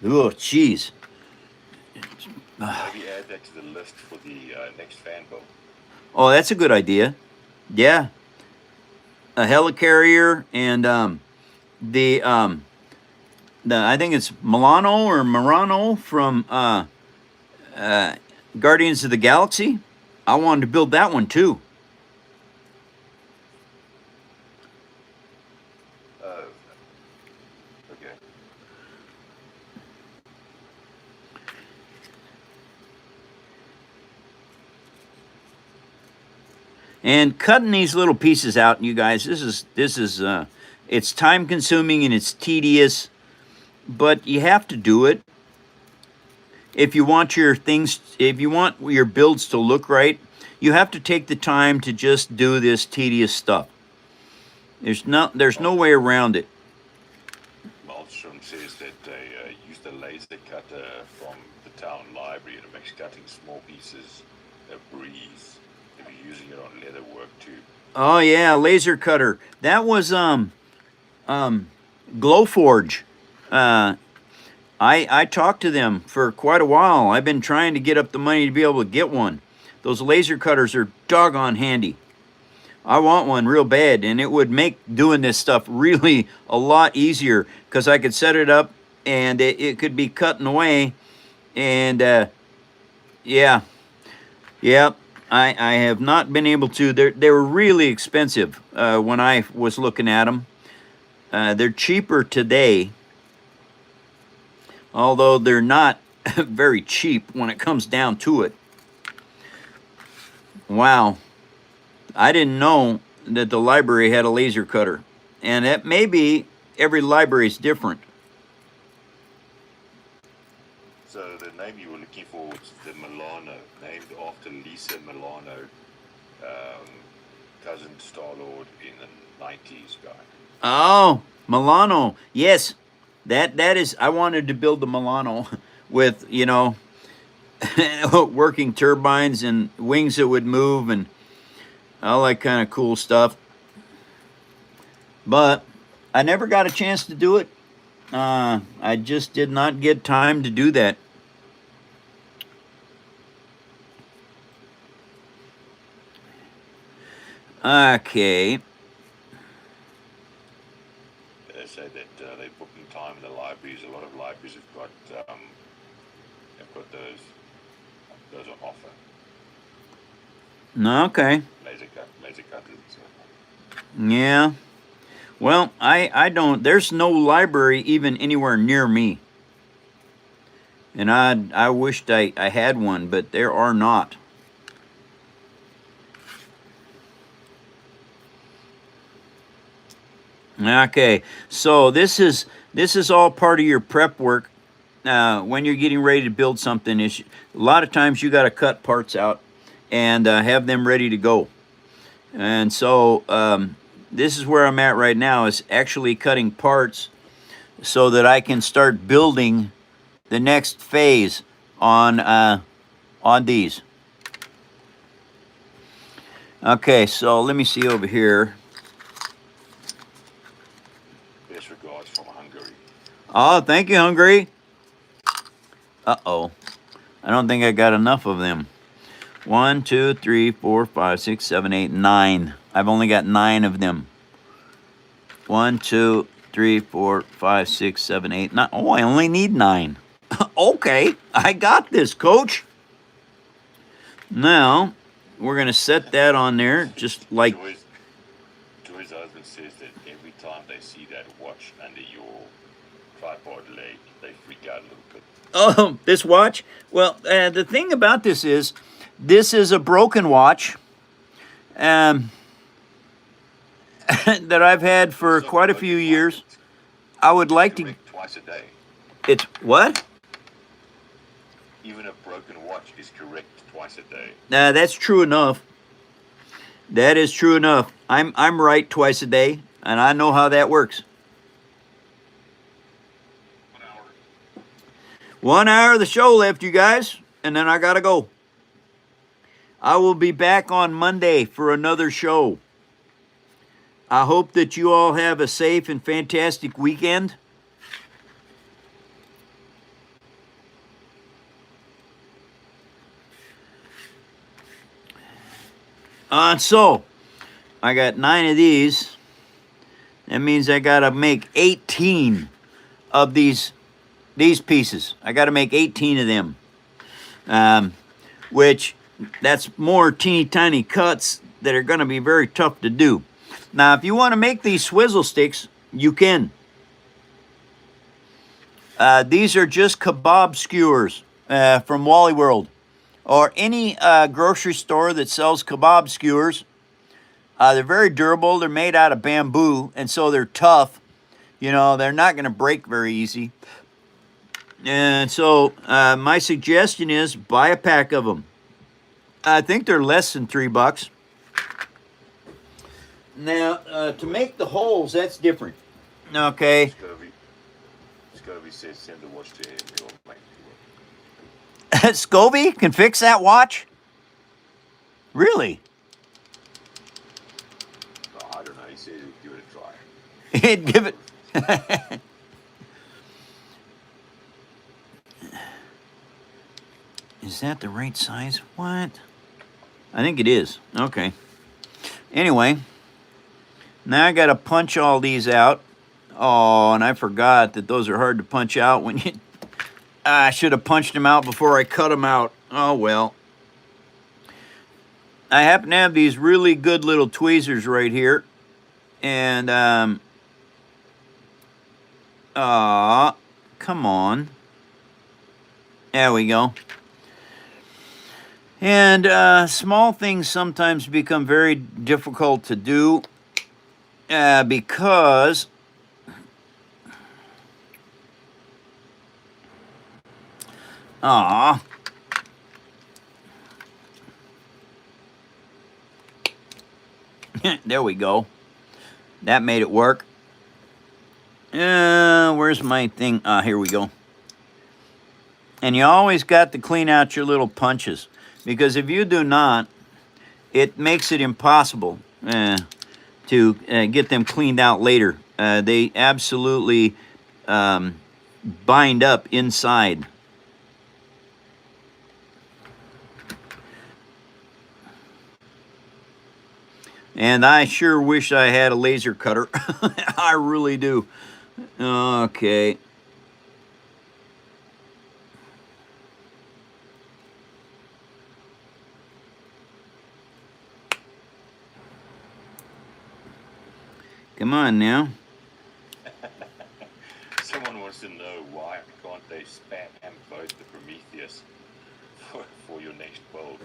jeez. Maybe add that to the list for the next fan build. Oh, that's a good idea. Yeah. A helicarrier and the I think it's Milano or Murano from Guardians of the Galaxy. I wanted to build that one too. Okay. And cutting these little pieces out, you guys, this is it's time consuming and it's tedious, but you have to do it. If you want your builds to look right, you have to take the time to just do this tedious stuff. There's no way around it. Maelstrom says that they used a laser cutter from the town library and it makes cutting small pieces a breeze. If you're using it on leather work too. Oh yeah, laser cutter. That was Glowforge. I talked to them for quite a while. I've been trying to get up the money to be able to get one. Those laser cutters are doggone handy. I want one real bad, and it would make doing this stuff really a lot easier because I could set it up and it could be cutting away. And yeah. I have not been able to. They were really expensive when I was looking at them. They're cheaper today, although they're not very cheap when it comes down to it. Wow. I didn't know that the library had a laser cutter. And it may be every library is different. So the name you were looking for was the Milano, named after Lisa Milano, cousin Star-Lord in the 90s guy. Oh, Milano. Yes. That is I wanted to build the Milano with, working turbines and wings that would move and all that kind of cool stuff. But I never got a chance to do it. I just did not get time to do that. Okay. They say that they're booking time in the libraries. A lot of libraries have got those on offer. Okay. Laser cutters. Yeah. Well, I don't. There's no library even anywhere near me. And I wished I had one, but there are not. Okay, so this is all part of your prep work when you're getting ready to build something. A lot of times you got to cut parts out and have them ready to go. And so this is where I'm at right now, is actually cutting parts so that I can start building the next phase on these. Okay, so let me see over here. Best regards from Hungary. Oh, thank you, Hungary. Uh-oh. I don't think I got enough of them. 1, 2, 3, 4, 5, 6, 7, 8, 9. I've only got 9 of them. 1, 2, 3, 4, 5, 6, 7, 8, 9. Oh, I only need 9. Okay, I got this, coach. Now, we're going to set that on there, just like... Joy's husband says that every time they see that watch under your tripod leg, they freak out a little bit. Oh, this watch? Well, the thing about this is a broken watch that I've had for quite a few years. I would like to... Twice a day. It's what? Even a broken watch is correct twice a day. That's true enough. That is true enough. I'm right twice a day, and I know how that works. 1 hour. 1 hour of the show left, you guys, and then I gotta go. I will be back on Monday for another show. I hope that you all have a safe and fantastic weekend. So, I got 9 of these. That means I got to make 18 of these pieces. I got to make 18 of them, which that's more teeny tiny cuts that are going to be very tough to do. Now, if you want to make these swizzle sticks, you can. These are just kebab skewers from Wally World, or any grocery store that sells kebab skewers. They're very durable. They're made out of bamboo, and so they're tough. They're not going to break very easy. And so my suggestion is buy a pack of them. I think they're less than $3. Now, to make the holes, that's different. Okay. Scovey says send the watch to him. He'll make it work. Scovey can fix that watch? Really? No, I don't know. He said he'd give it a try. He'd give it... Is that the right size? What? I think it is. Okay. Anyway, now I got to punch all these out. Oh, and I forgot that those are hard to punch out when you... I should have punched them out before I cut them out. Oh, well. I happen to have these really good little tweezers right here. And, come on. There we go. And small things sometimes become very difficult to do because ah, there we go. That made it work. Where's my thing? Here we go. And you always got to clean out your little punches, because if you do not, it makes it impossible to get them cleaned out later. They absolutely bind up inside. And I sure wish I had a laser cutter. I really do. Okay. Come on now. Someone wants to know why can't they spam vote the Prometheus for your next build.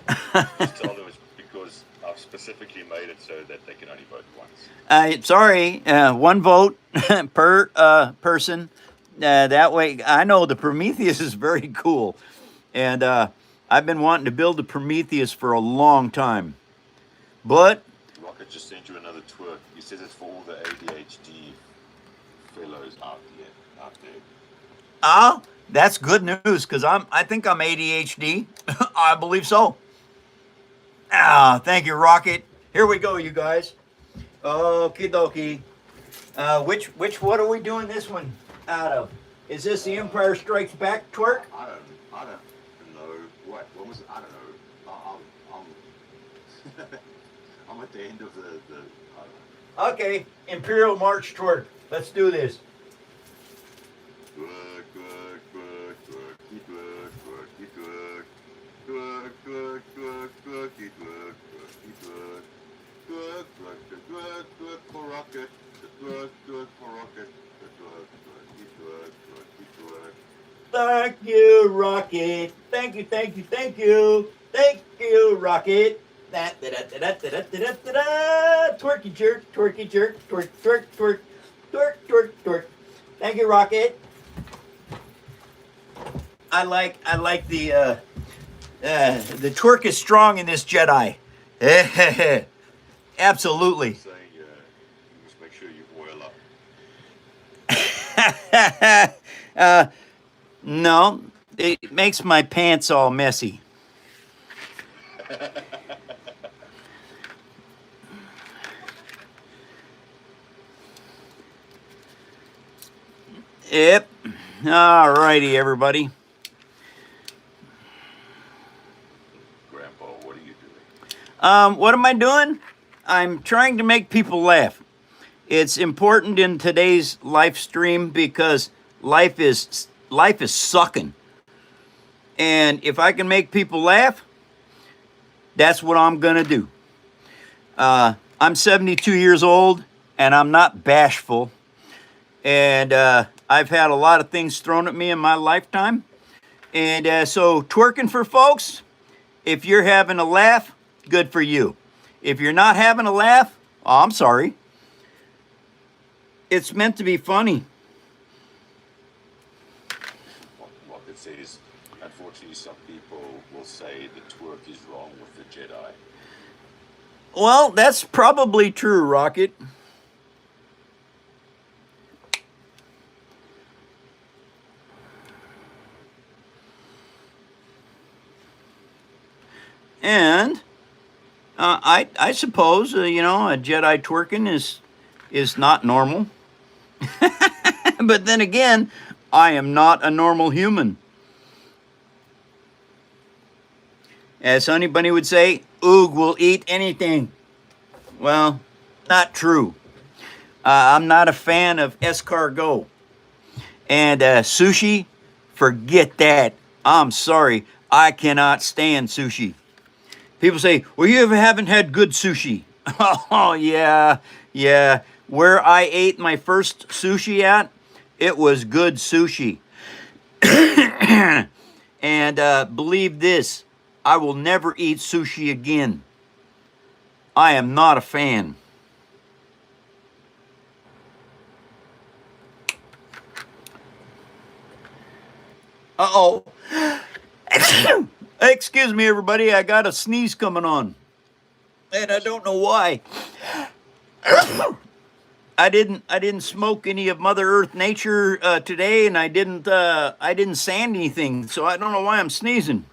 Just tell them it's because I've specifically made it so that they can only vote once. Sorry, one vote per person. That way, I know the Prometheus is very cool. And I've been wanting to build a Prometheus for a long time. But Rocket just sent you another twerk. He says it's for all the ADHD fellows out there. ah, that's good news, because I think I'm ADHD. I believe so. Thank you, Rocket. Here we go, you guys. Okie dokie. Which what are we doing this one out of? Is this the Empire Strikes Back twerk? I don't know. What was it? I don't know. I'm at the end of the I don't know. Okay, Imperial March twerk. Let's do this. Thank you, Rocket. Thank you, thank you, thank you. Thank you, Rocket. Twerky jerk, twerky jerk, twerk, twerk, twerk, twerk, twerk, twerk. Thank you, Rocket. I like the twerk is strong in this Jedi. Absolutely. Saying, you must make sure you oil up. No, it makes my pants all messy. Yep. All righty, everybody. Grandpa, what are you doing? What am I doing? I'm trying to make people laugh. It's important in today's live stream because life is sucking. And if I can make people laugh, that's what I'm gonna do. I'm 72 years old and I'm not bashful. And I've had a lot of things thrown at me in my lifetime. And so twerking for folks, if you're having a laugh, good for you. If you're not having a laugh, oh, I'm sorry. It's meant to be funny. What it says, unfortunately, some people will say the twerk is wrong with the Jedi. Well, that's probably true, Rocket. And I suppose a Jedi twerking is not normal. But then again, I am not a normal human. As Honey Bunny would say, Oog will eat anything. Well, not true. I'm not a fan of escargot. And sushi, forget that. I'm sorry, I cannot stand sushi. People say, well, you haven't had good sushi. Oh, yeah. Where I ate my first sushi at, it was good sushi. And believe this, I will never eat sushi again. I am not a fan. Uh-oh. Excuse me, everybody. I got a sneeze coming on. And I don't know why. I didn't smoke any of Mother Earth nature today, and I didn't sand anything, so I don't know why I'm sneezing.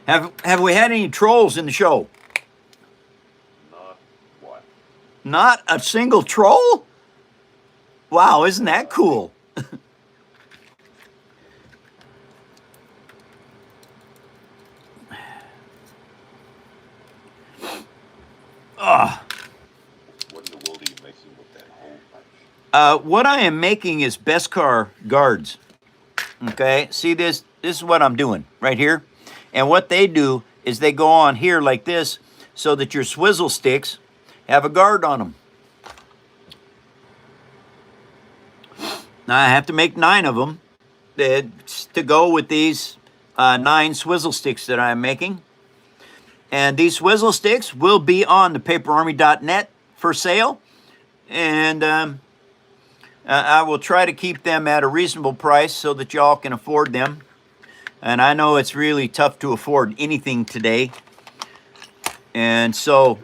Have we had any trolls in the show? Not one. Not a single troll? Wow, isn't that cool? What in the world are you making with that whole bunch? What I am making is Beskar guards. Okay, see this? This is what I'm doing right here. And what they do is they go on here like this so that your swizzle sticks have a guard on them. Now I have to make 9 of them to go with these 9 swizzle sticks that I'm making. And these swizzle sticks will be on the paperarmy.net for sale. And I will try to keep them at a reasonable price so that y'all can afford them. And I know it's really tough to afford anything today. And so...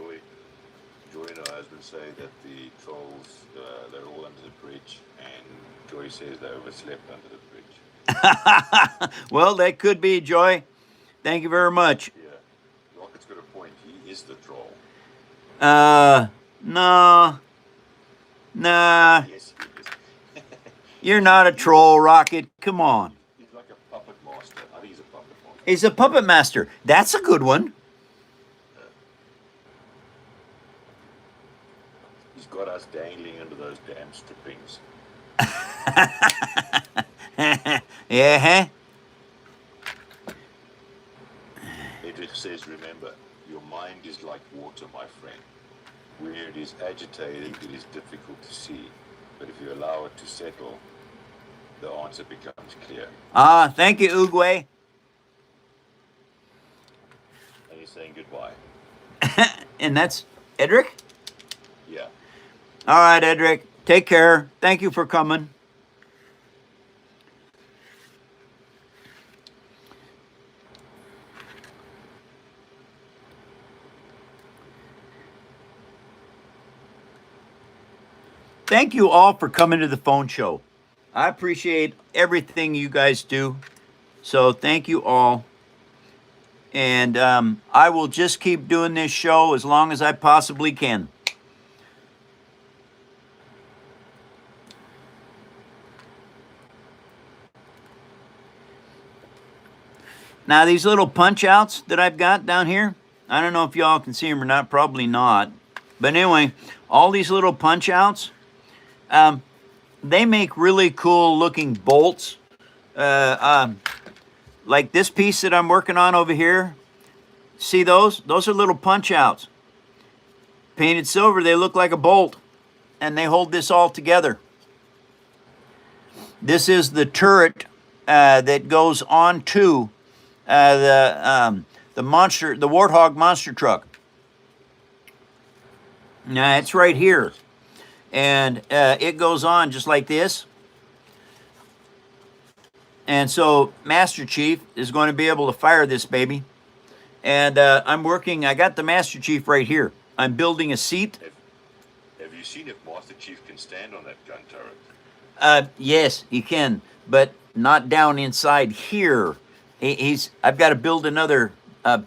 Joy and her husband say that the trolls, they're all under the bridge, and Joy says they overslept under the bridge. Well, that could be, Joy. Thank you very much. Yeah. Rocket's got a point. He is the troll. No. Nah. Yes, he is. You're not a troll, Rocket. Come on. He's like a puppet master. I think he's a puppet master. He's a puppet master. That's a good one. He's got us dangling under those damn strippings. Yeah. Edric says, remember, your mind is like water, my friend. Where it is agitated, it is difficult to see. But if you allow it to settle, the answer becomes clear. Thank you, Oogway. And he's saying goodbye. And that's Edric? Yeah. All right, Edric. Take care. Thank you for coming. Thank you all for coming to the phone show. I appreciate everything you guys do. So thank you all. And I will just keep doing this show as long as I possibly can. Now these little punch outs that I've got down here, I don't know if y'all can see them or not, probably not. But anyway, all these little punch outs, they make really cool looking bolts. Like this piece that I'm working on over here. See those? Those are little punch outs. Painted silver, they look like a bolt. And they hold this all together. This is the turret that goes onto the Warthog monster truck. Now it's right here. And it goes on just like this. And so Master Chief is going to be able to fire this baby. And I got the Master Chief right here. I'm building a seat. Have you seen if Master Chief can stand on that gun turret? Yes, he can, but not down inside here. I've got to build another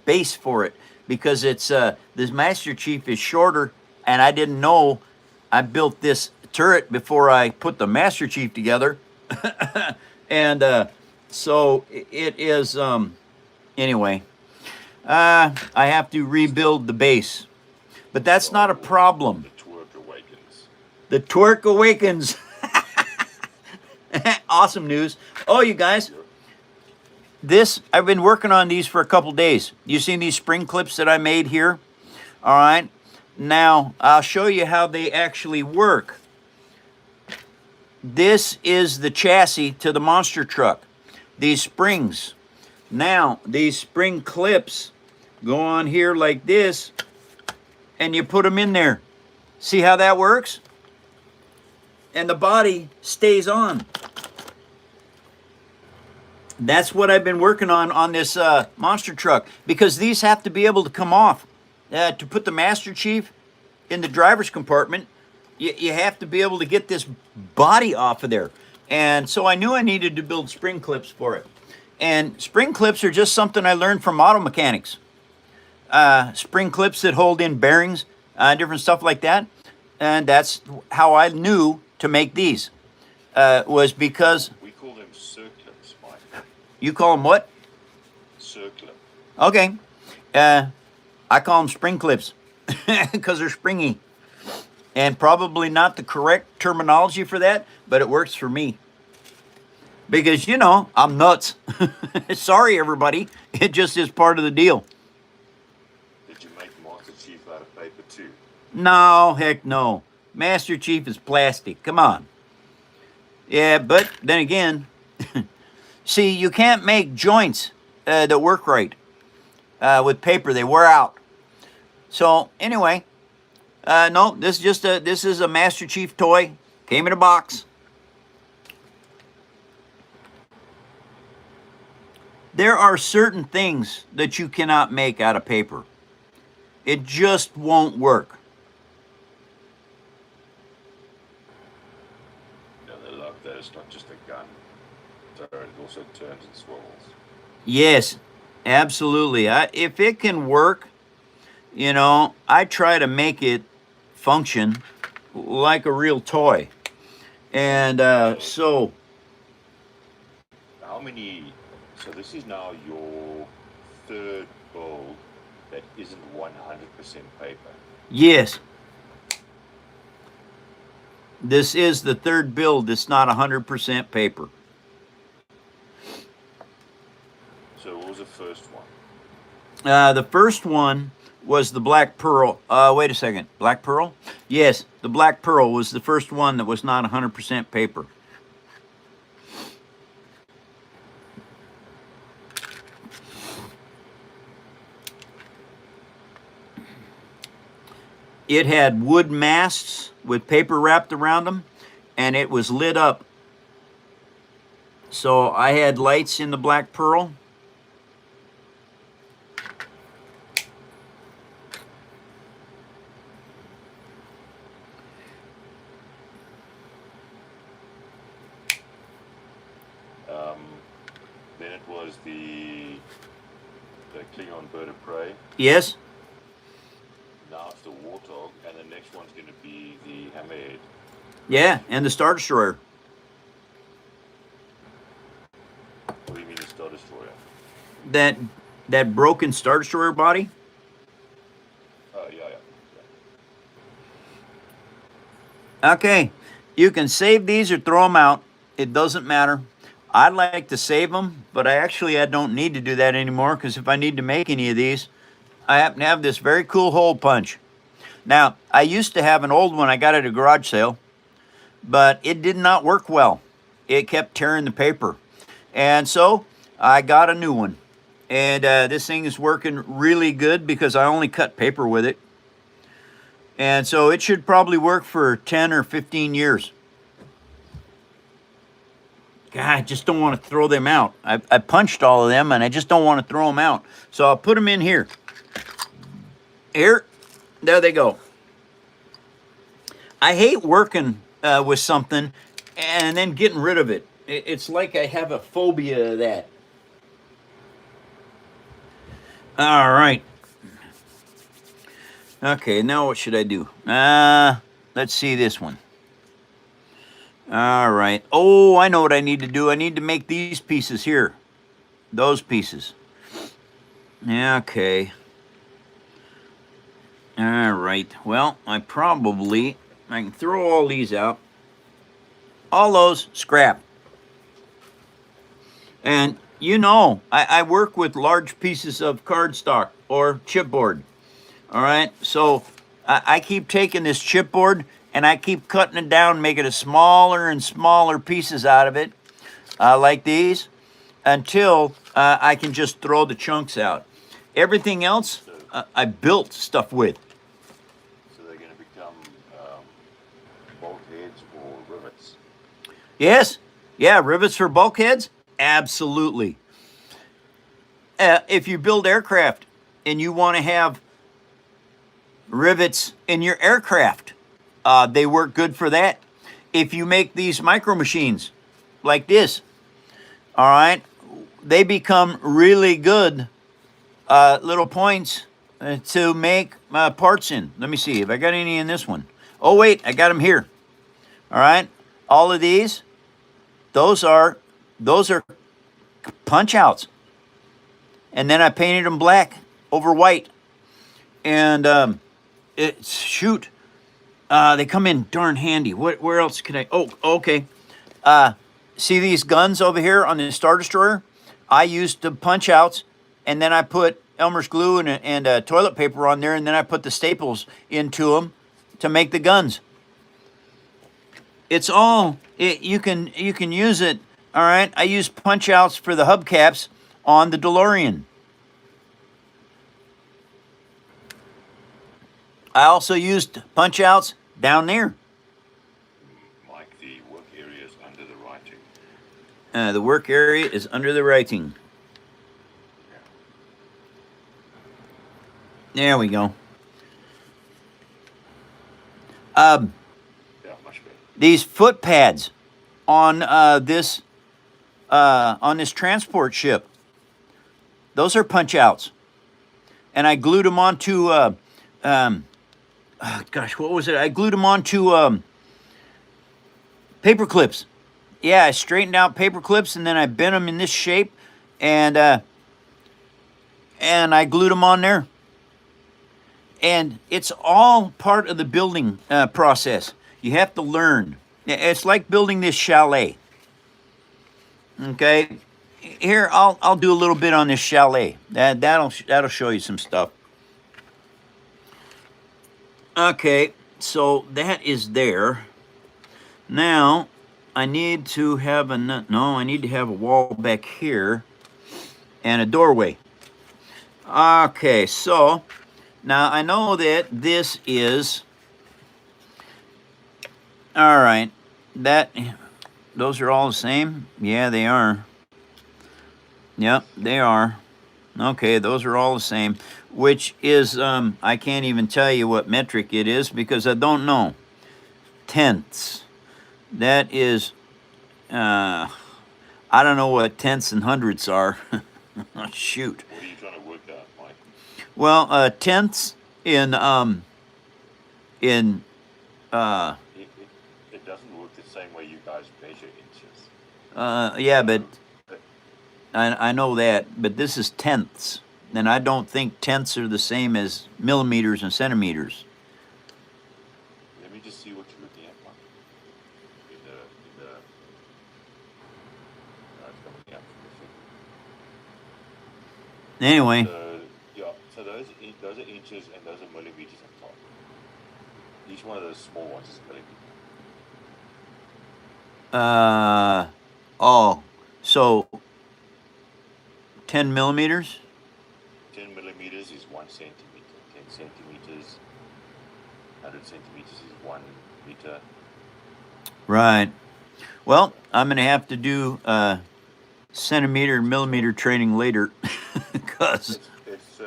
base for it because it's this Master Chief is shorter, and I didn't know I built this turret before I put the Master Chief together. And so it is, anyway, I have to rebuild the base. But that's not a problem. The twerk awakens. The twerk awakens. Awesome news. Oh, you guys, I've been working on these for a couple days. You seen these spring clips that I made here? All right. Now, I'll show you how they actually work. This is the chassis to the monster truck. These springs Now, these spring clips go on here like this, and you put them in there. See how that works? And the body stays on. That's what I've been working on this monster truck, because these have to be able to come off. To put the Master Chief in the driver's compartment, you have to be able to get this body off of there. And so I knew I needed to build spring clips for it. And spring clips are just something I learned from auto mechanics. Spring clips that hold in bearings, different stuff like that. And that's how I knew to make these, was because... We call them circlips, Mike. You call them what? Circlip. Okay. I call them spring clips because they're springy. And probably not the correct terminology for that, but it works for me. Because, you know, I'm nuts. Sorry, everybody. It just is part of the deal. Did you make Master Chief out of paper too? No, heck no. Master Chief is plastic. Come on. Yeah, but then again, see, you can't make joints that work right with paper. They wear out. So anyway, no, this is a Master Chief toy. Came in a box. There are certain things that you cannot make out of paper. It just won't work. No, they love that. It's not just a gun. So it also turns and swivels. Yes, absolutely. If it can work, you know, I try to make it function like a real toy. And so... How many... So this is now your third build that isn't 100% paper. Yes. This is the third build that's not 100% paper. So what was the first one? The first one was the Black Pearl. Wait a second. Black Pearl? Yes, the Black Pearl was the first one that was not 100% paper. It had wood masts with paper wrapped around them, and it was lit up. So I had lights in the Black Pearl. Then it was the Klingon bird of prey. Yes? Now it's the warthog, and the next one's going to be the hammerhead. Yeah, and the Star Destroyer. What do you mean the Star Destroyer? That broken Star Destroyer body? Oh, yeah. Okay, you can save these or throw them out. It doesn't matter. I'd like to save them, but I don't need to do that anymore, because if I need to make any of these, I happen to have this very cool hole punch. Now, I used to have an old one I got at a garage sale, but it did not work well. It kept tearing the paper. And so I got a new one. And this thing is working really good because I only cut paper with it. And so it should probably work for 10 or 15 years. God, I just don't want to throw them out. I punched all of them, and I just don't want to throw them out. So I'll put them in here. Here, there they go. I hate working with something and then getting rid of it. It's like I have a phobia of that. All right. Okay, now what should I do? Let's see this one. All right. Oh, I know what I need to do. I need to make these pieces here. Those pieces. Okay. All right. Well, I can throw all these out. All those, scrap. And you know, I work with large pieces of cardstock or chipboard. All right. So I keep taking this chipboard and I keep cutting it down, making it smaller and smaller pieces out of it, like these. until I can just throw the chunks out. Everything else, I built stuff with. So they're going to become bolt heads or rivets. Yes, yeah, rivets for bulkheads, absolutely. If you build aircraft and you want to have rivets in your aircraft, they work good for that. If you make these micro machines like this, all right, they become really good little points to make parts in. Let me see if I got any in this one. Oh wait, I got them here. All right, all of these, those are punch outs, and then I painted them black over white, and shoot, they come in darn handy. Where else can I? Oh, okay. See these guns over here on the Star Destroyer? I used the punch outs, and then I put Elmer's glue and toilet paper on there, and then I put the staples into them to make the guns. It's all you can use it. All right. I used punch outs for the hubcaps on the DeLorean. I also used punch outs down there. Mike, the work area is under the writing. The work area is under the writing. There we go. Yeah, much better. These foot pads on this transport ship, those are punch outs, and I glued them onto. Gosh, what was it? I glued them onto paper clips. Yeah, I straightened out paper clips and then I bent them in this shape, and I glued them on there. And it's all part of the building process. You have to learn. It's like building this chalet. Okay, here I'll do a little bit on this chalet. That'll show you some stuff. Okay, so that is there. Now I need to have I need to have a wall back here and a doorway. Okay, so now I know that this is all right. Those are all the same? Yeah, they are. Yep, they are. Okay, those are all the same, which is, I can't even tell you what metric it is because I don't know. Tenths. That is, I don't know what tenths and hundredths are. Oh, shoot. What are you trying to work out, Mike? Well, tenths in It doesn't work the same way you guys measure inches. yeah, but I know that, but this is tenths, and I don't think tenths are the same as millimeters and centimeters. Let me just see what you're looking at, Mike. It's coming up. Anyway, So those are inches and those are millimeters on top. Each one of those small ones is millimeter. oh, so 10 millimeters? 10 millimeters is 1 centimeter. 10 centimeters, 100 centimeters is 1 meter. Right. Well, I'm going to have to do centimeter and millimeter training later because It's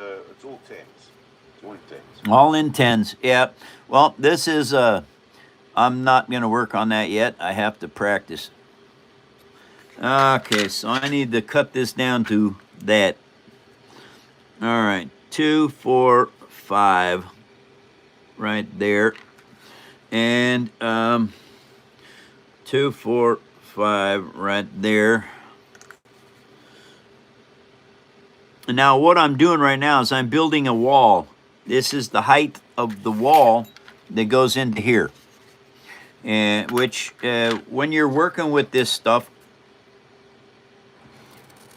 all tens. It's all in tens. all in tens. Yeah. Well, this is I'm not going to work on that yet. I have to practice. Okay, so I need to cut this down to that. All right, 2, 4, 5, right there, and 2, 4, 5, right there. And now what I'm doing right now is I'm building a wall. This is the height of the wall that goes into here, and which when you're working with this stuff,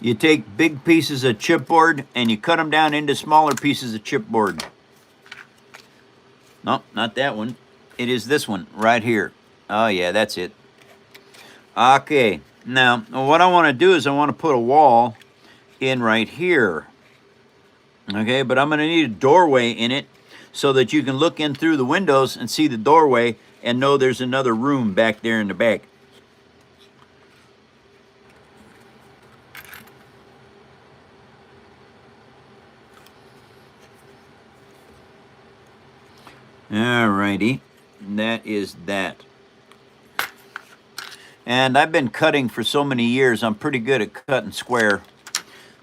you take big pieces of chipboard and you cut them down into smaller pieces of chipboard. No, not that one. It is this one right here. Oh yeah, that's it. Okay, Now, what I want to do is I want to put a wall in right here. Okay, but I'm going to need a doorway in it so that you can look in through the windows and see the doorway and know there's another room back there in the back. Alrighty, that is that. And I've been cutting for so many years, I'm pretty good at cutting square.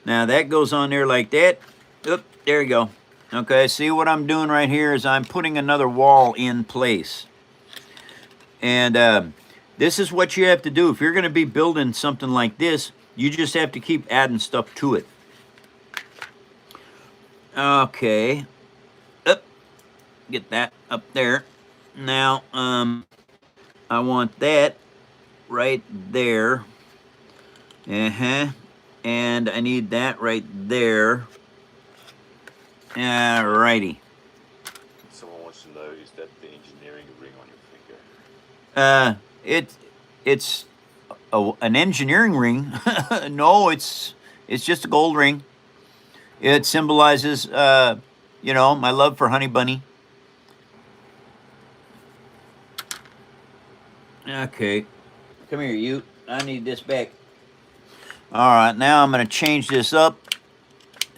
Now that goes on there like that. Oop, there you go. Okay, see what I'm doing right here is I'm putting another wall in place. And this is what you have to do. If you're going to be building something like this, you just have to keep adding stuff to it. Okay. Up. Get that up there. Now, I want that right there. And I need that right there. Alrighty. Someone wants to know, is that the engineering ring on your finger? It's an engineering ring. No, it's just a gold ring. It symbolizes, you know, my love for Honey Bunny. Okay, come here, you. I need this back. All right, now I'm going to change this up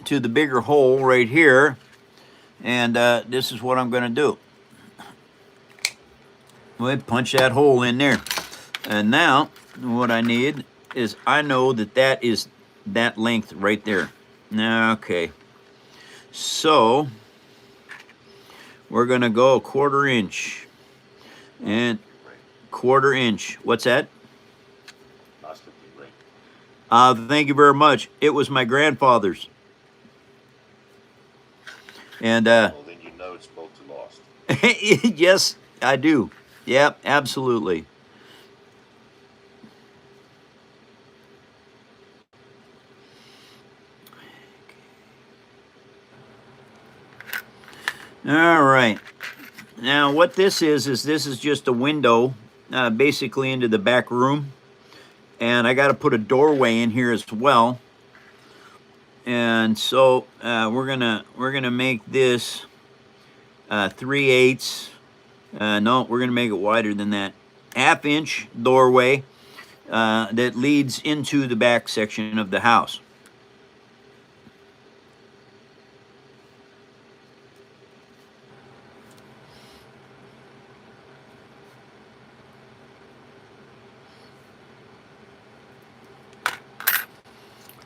to the bigger hole right here, and this is what I'm going to do. We punch that hole in there, and now what I need is I know that that is that length right there. Okay, so we're going to go 1/4 inch and 1/4 inch. What's that? Nice looking ring. Thank you very much. It was my grandfather's. And Well, then you know it's built to last. yes, I do. Yep, absolutely. All right. Now, what this is this is just a window, basically into the back room. And I got to put a doorway in here as well. And so we're gonna make this 3/8. No, we're gonna make it wider than that. 1/2 inch doorway that leads into the back section of the house.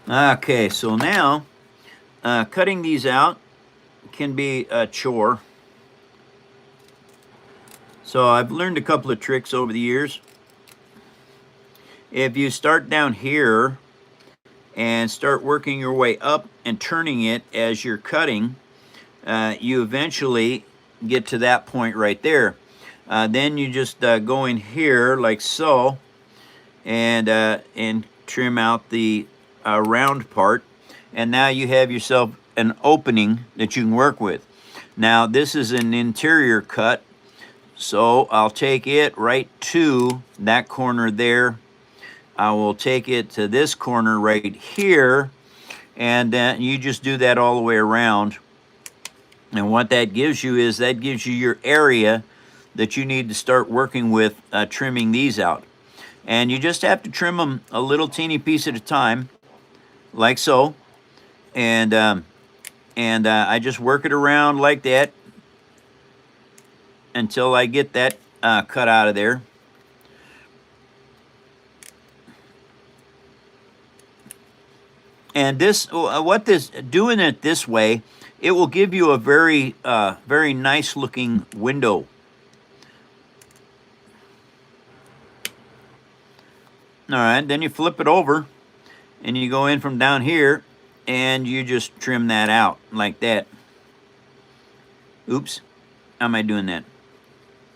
Okay, so now cutting these out can be a chore. So I've learned a couple of tricks over the years. If you start down here and start working your way up and turning it as you're cutting, you eventually get to that point right there. Then you just go in here like so and trim out the round part, and now you have yourself an opening that you can work with. Now this is an interior cut, so I'll take it right to that corner there. I will take it to this corner right here, and then you just do that all the way around. And what that gives you is that gives you your area that you need to start working with trimming these out. And you just have to trim them a little teeny piece at a time, like so. And I just work it around like that until I get that cut out of there. And this, doing it this way, it will give you a very, very nice looking window. All right, then you flip it over and you go in from down here and you just trim that out like that. Oops, how am I doing that?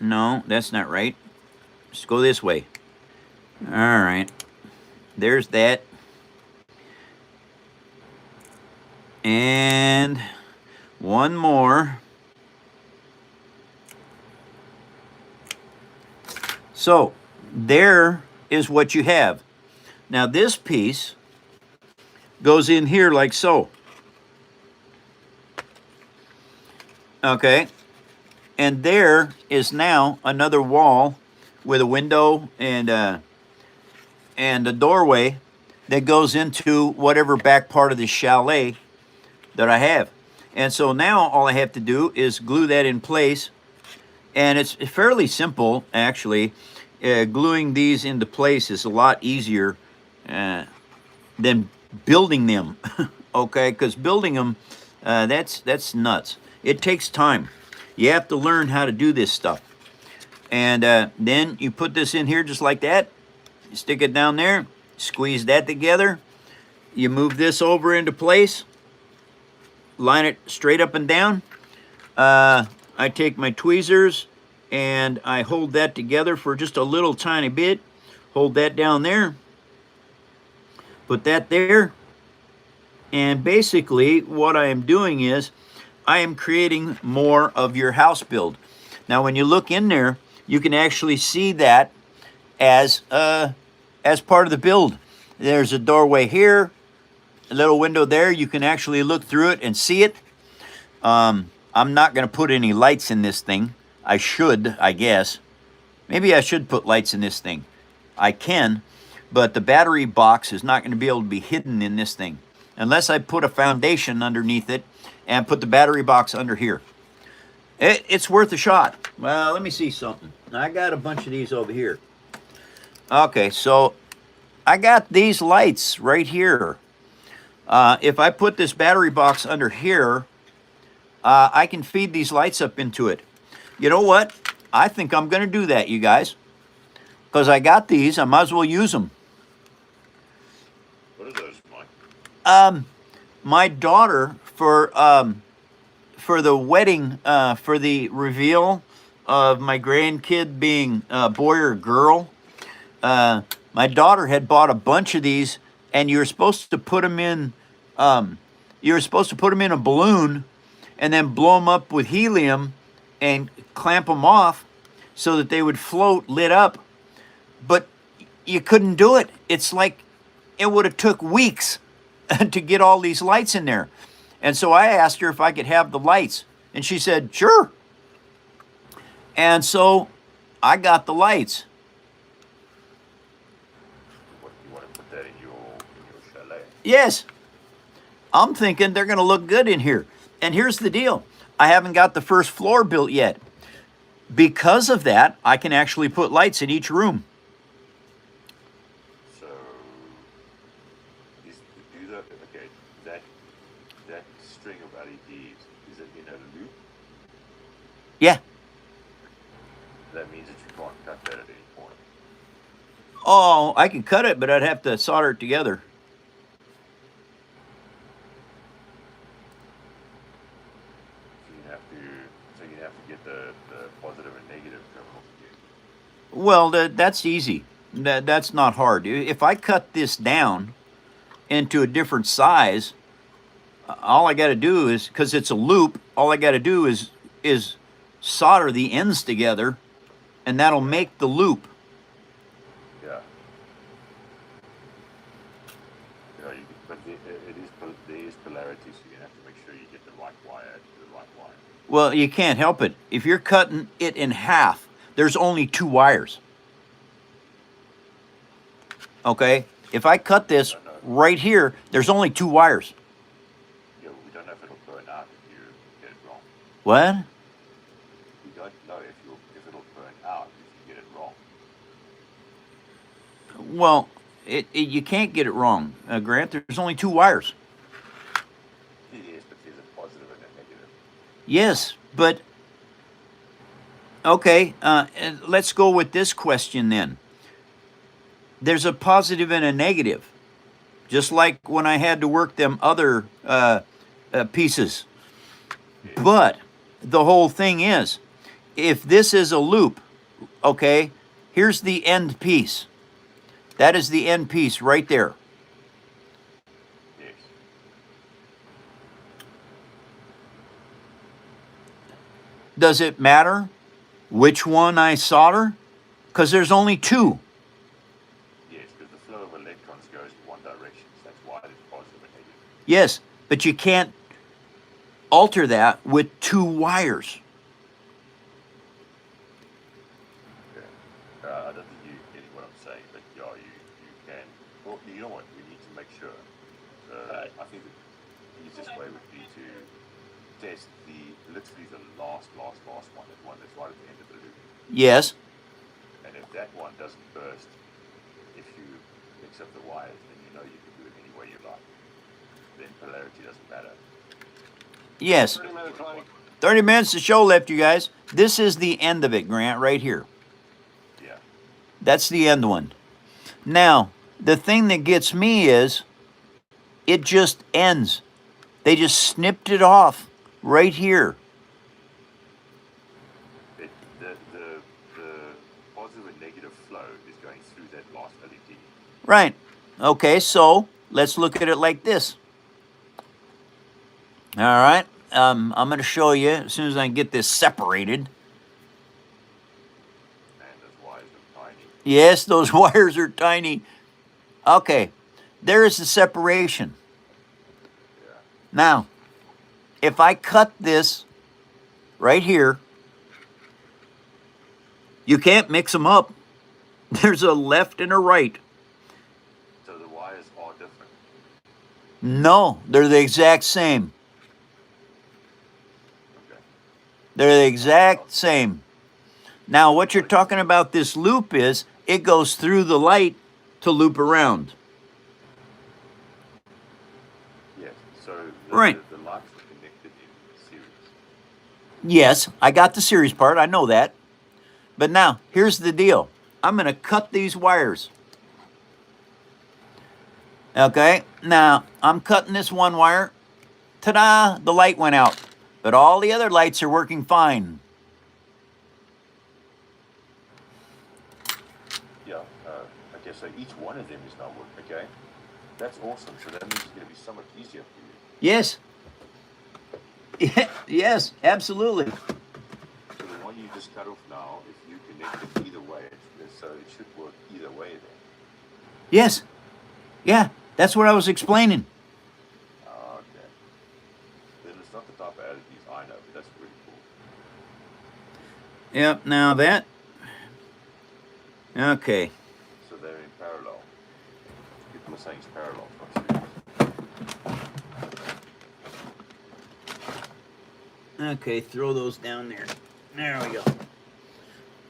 No, that's not right. Just go this way. All right, there's that. And one more. So there is what you have. Now this piece goes in here like so. Okay. And there is now another wall with a window and a doorway that goes into whatever back part of the chalet that I have. And so now all I have to do is glue that in place. And it's fairly simple, actually. Gluing these into place is a lot easier than building them, okay? Because building them, that's nuts. It takes time. You have to learn how to do this stuff. And then you put this in here just like that. You stick it down there, squeeze that together. You move this over into place, line it straight up and down. I take my tweezers and I hold that together for just a little tiny bit. Hold that down there. Put that there. And basically what I am doing is I am creating more of your house build. Now when you look in there, you can actually see that as part of the build. There's a doorway here, a little window there. You can actually look through it and see it. I'm not going to put any lights in this thing. I should, I guess. Maybe I should put lights in this thing. I can, but the battery box is not going to be able to be hidden in this thing unless I put a foundation underneath it and put the battery box under here. It's worth a shot. Well, let me see something. I got a bunch of these over here. Okay, so I got these lights right here. If I put this battery box under here, I can feed these lights up into it. You know what? I think I'm going to do that, you guys. Because I got these, I might as well use them. What are those, Mike? My daughter, for the wedding, for the reveal of my grandkid being a boy or girl, my daughter had bought a bunch of these, and you were supposed to put them in, a balloon, and then blow them up with helium, and clamp them off, so that they would float lit up. But you couldn't do it. It's like it would have took weeks to get all these lights in there. And so I asked her if I could have the lights, and she said, sure. And so I got the lights. What, you want to put that in your chalet? Yes. I'm thinking they're going to look good in here. And here's the deal. I haven't got the first floor built yet. Because of that, I can actually put lights in each room. So, okay, that string of LEDs, is it in a loop? Yeah. That means that you can't cut that at any point. Oh, I can cut it, but I'd have to solder it together. So you have to get the positive and negative terminals again. Well, that's easy. That's not hard. If I cut this down into a different size, all I got to do is, because it's a loop, all I got to do is solder the ends together, and that'll make the loop. Yeah. But there is polarity, so you have to make sure you get the right wire to the right wire. Well, you can't help it. If you're cutting it in half, there's only 2 wires. Okay? If I cut this right here, there's only 2 wires. Yeah, we don't know if it'll burn out if you get it wrong. What? We don't know if it'll burn out if you get it wrong. Well, you can't get it wrong, Grant. There's only 2 wires. Yes, but there's a positive and a negative. Yes, but okay, let's go with this question then. There's a positive and a negative, just like when I had to work them other pieces. But the whole thing is, if this is a loop, okay, here's the end piece. That is the end piece right there. Yes. Does it matter which one I solder? Because there's only 2. Yes, because the flow of of electrons goes in one direction. So that's why it's positive and negative. Yes, but you can't alter that with two wires. Okay. I don't think you're getting what I'm saying, but yeah, you can. Well, you know what? We need to make sure. I think the easiest way would be to test literally the last one, the one that's right at the end of the loop. Yes. And if that one doesn't burst, if you mix up the wires, then you know you can do it any way you like. Then polarity doesn't matter. Yes. 30 minutes, Mike. 30 minutes to show left, you guys. This is the end of it, Grant, right here. Yeah. That's the end one. Now, the thing that gets me is it just ends. They just snipped it off right here. The positive and negative flow is going through that last LED. Right. Okay, so let's look at it like this. All right. I'm going to show you as soon as I get this separated. And those wires are tiny. Yes, those wires are tiny. Okay, there's the separation. Yeah. Now, if I cut this right here, you can't mix them up. There's a left and a right. So the wires are different. No, they're the exact same. Okay. They're the exact same. Now, what you're talking about this loop is, it goes through the light to loop around. Yes. So Right. the lights are connected in series. Yes, I got the series part. I know that. But now, here's the deal. I'm going to cut these wires. Okay, now I'm cutting this one wire. Ta-da, the light went out. But all the other lights are working fine. Yeah. Okay. So each one of them is now working. Okay. That's awesome. So that means it's going to be so much easier for you. Yes. Yes, absolutely. So the one you just cut off now, if you connect it either way, so it should work either way then. Yes. Yeah, that's what I was explaining. Okay. Then it's not the type of LEDs I know, but that's pretty cool. Yep, now that. Okay. So they're in parallel. People are saying it's parallel, not series. Okay, throw those down there. There we go.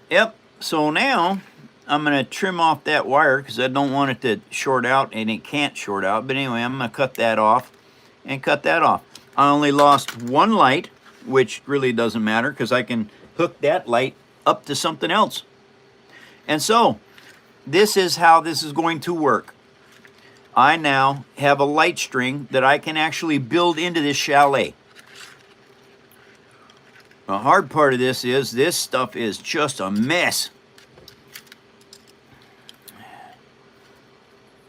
Yep, so now I'm going to trim off that wire because I don't want it to short out, and it can't short out. But anyway, I'm going to cut that off and cut that off. I only lost one light, which really doesn't matter because I can hook that light up to something else. And so, this is how this is going to work. I now have a light string that I can actually build into this chalet. The hard part of this is this stuff is just a mess.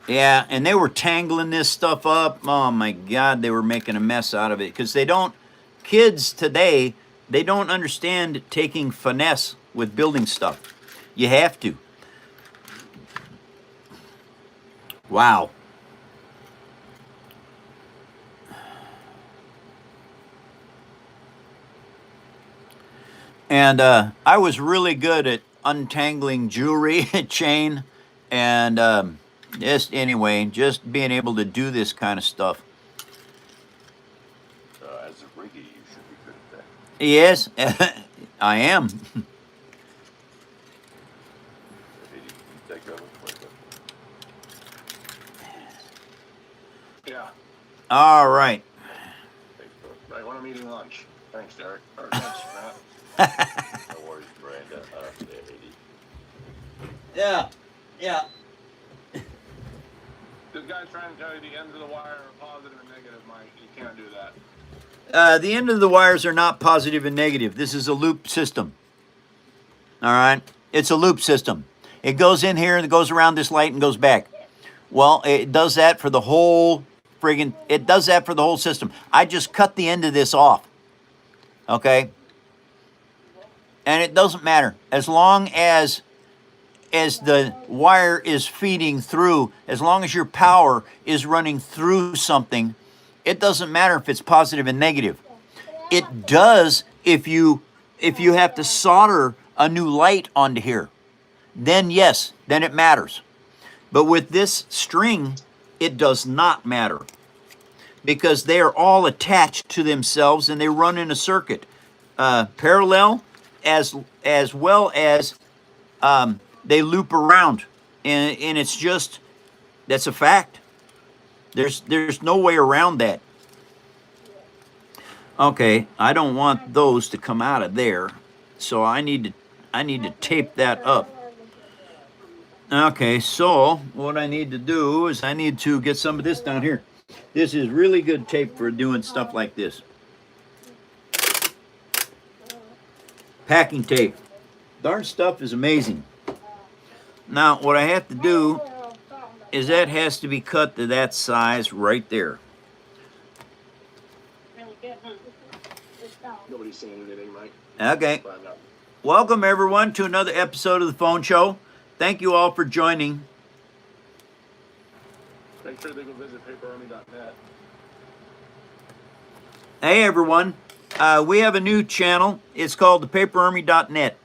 Yeah, and they were tangling this stuff up. Oh my God, they were making a mess out of it because kids today, they don't understand taking finesse with building stuff. You have to. Wow. And I was really good at untangling jewelry, chain, and just being able to do this kind of stuff. As a rigger, you should be good at that. Yes, I am. You take over. Yeah. All right. Right when I'm eating lunch. Thanks, Derek. Or thanks, Matt. No worries, Miranda. Yeah, Eddie. Yeah. This guy's trying to tell you the ends of the wire are positive and negative, Mike. You can't do that. The end of the wires are not positive and negative. This is a loop system. All right? It's a loop system. It goes in here and it goes around this light and goes back. Well, it does that for the whole system. I just cut the end of this off. Okay? And it doesn't matter. As long as as the wire is feeding through, as long as your power is running through something, it doesn't matter if it's positive and negative. It does if you have to solder a new light onto here. Then yes, then it matters. But with this string, it does not matter because they are all attached to themselves and they run in a circuit, parallel as well as they loop around, and it's just, that's a fact. There's no way around that. Okay, I don't want those to come out of there, so I need to tape that up. Okay, so what I need to do is I need to get some of this down here. This is really good tape for doing stuff like this. Packing tape. Darn stuff is amazing. Now, what I have to do is that has to be cut to that size right there. Really good, huh? Nobody's saying anything, Mike. Okay. But, Welcome, everyone, to another episode of the Phone Show. Thank you all for joining. make sure they go visit paperarmy.net. Hey, everyone. We have a new channel. It's called the paperarmy.net.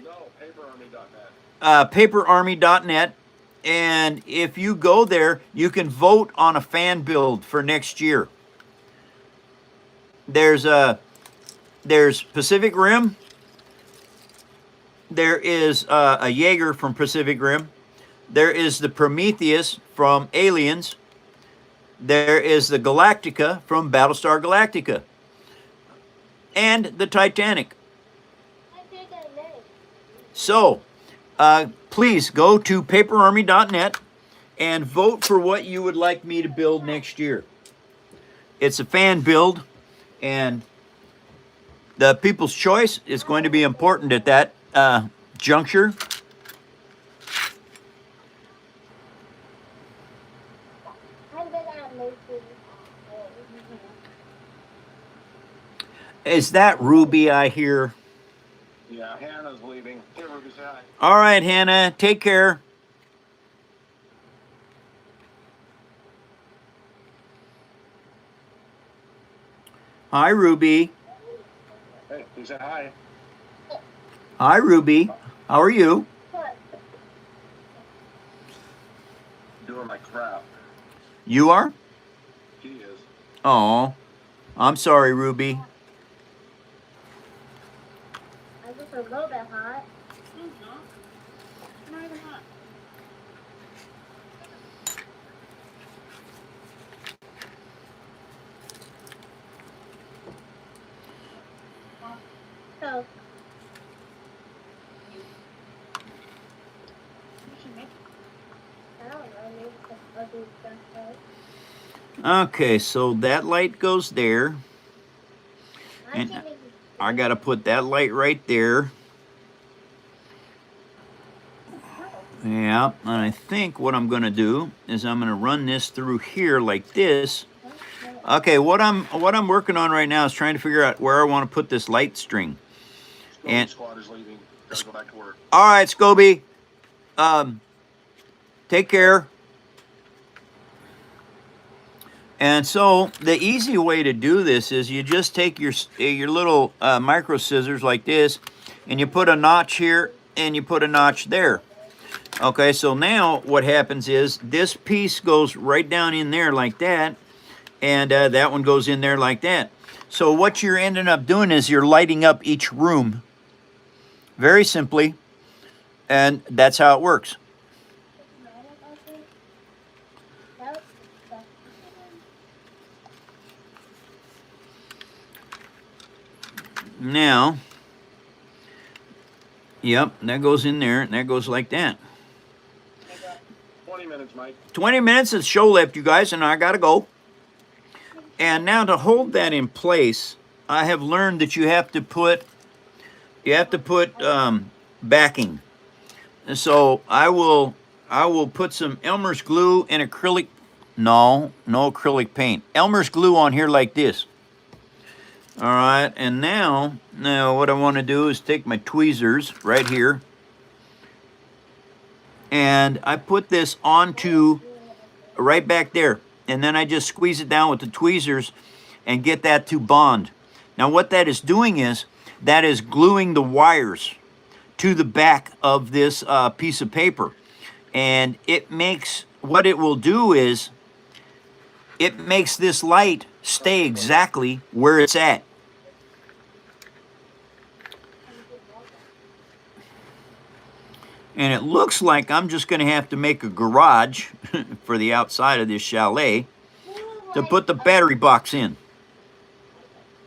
No, paperarmy.net. Paperarmy.net. And if you go there, you can vote on a fan build for next year. There's Pacific Rim. There is a Jaeger from Pacific Rim. There is the Prometheus from Aliens. There is the Galactica from Battlestar Galactica. And the Titanic. So, please go to paperarmy.net and vote for what you would like me to build next year. It's a fan build, and the people's choice is going to be important at that juncture. Is that Ruby I hear? Yeah, Hannah's leaving. Hey, Ruby, say hi. All right, Hannah, take care. Hi, Ruby. Hey, you said hi. Hi, Ruby. How are you? Doing my crap. You are? He is. Oh, I'm sorry, Ruby. I just a little bit hot. Not even hot. So, You should make I don't know, maybe I'll do stuff right. Okay, so that light goes there. And I got to put that light right there. Yeah, and I think what I'm going to do is I'm going to run this through here like this. Okay, what I'm working on right now is trying to figure out where I want to put this light string. And Squad is leaving. Gotta go back to work. all right, Scobie. Take care. And so the easy way to do this is you just take your little micro scissors like this, and you put a notch here and you put a notch there. Okay, so now what happens is this piece goes right down in there like that, and that one goes in there like that. So what you're ending up doing is you're lighting up each room very simply, and that's how it works. Now, yep, that goes in there, and that goes like that. 20 minutes, Mike. 20 minutes of show left, you guys, and I gotta go. And now to hold that in place, I have learned that you have to put backing. And so I will put some Elmer's glue and acrylic. No acrylic paint. Elmer's glue on here like this. All right, and now what I want to do is take my tweezers right here, and I put this onto right back there, and then I just squeeze it down with the tweezers and get that to bond. Now what that is doing is that is gluing the wires to the back of this piece of paper, and it makes, what it will do is it makes this light stay exactly where it's at. And it looks like I'm just going to have to make a garage for the outside of this chalet to put the battery box in.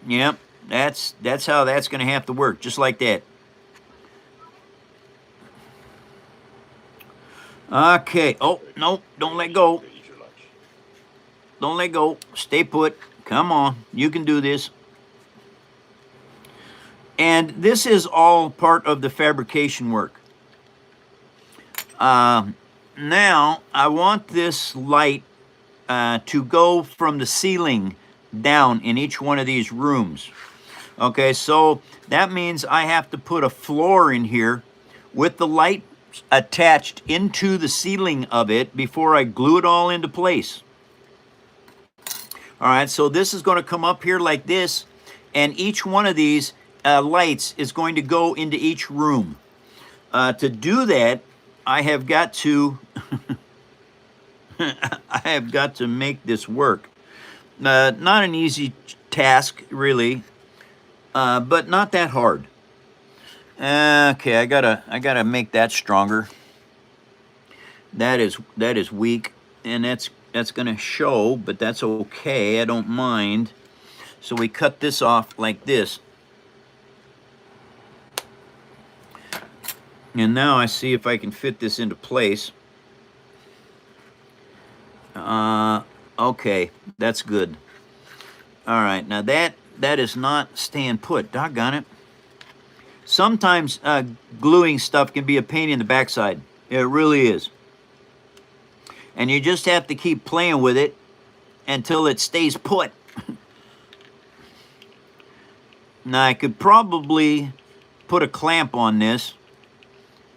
Yep, that's how that's going to have to work, just like that. Okay. Oh, no, don't let go. Go eat your lunch. Don't let go. Stay put. Come on, you can do this. And this is all part of the fabrication work. Now, I want this light to go from the ceiling down in each one of these rooms. Okay, so that means I have to put a floor in here with the light attached into the ceiling of it before I glue it all into place. All right, so this is going to come up here like this, and each one of these lights is going to go into each room. To do that, I have got to I have got to make this work. Not an easy task, really, but not that hard. Okay, I gotta make that stronger. That is weak, and that's gonna show, but that's okay. I don't mind. So we cut this off like this. And now I see if I can fit this into place. Okay, that's good. All right, now that is not staying put. Doggone it. Sometimes gluing stuff can be a pain in the backside. It really is. And you just have to keep playing with it until it stays put. Now I could probably put a clamp on this.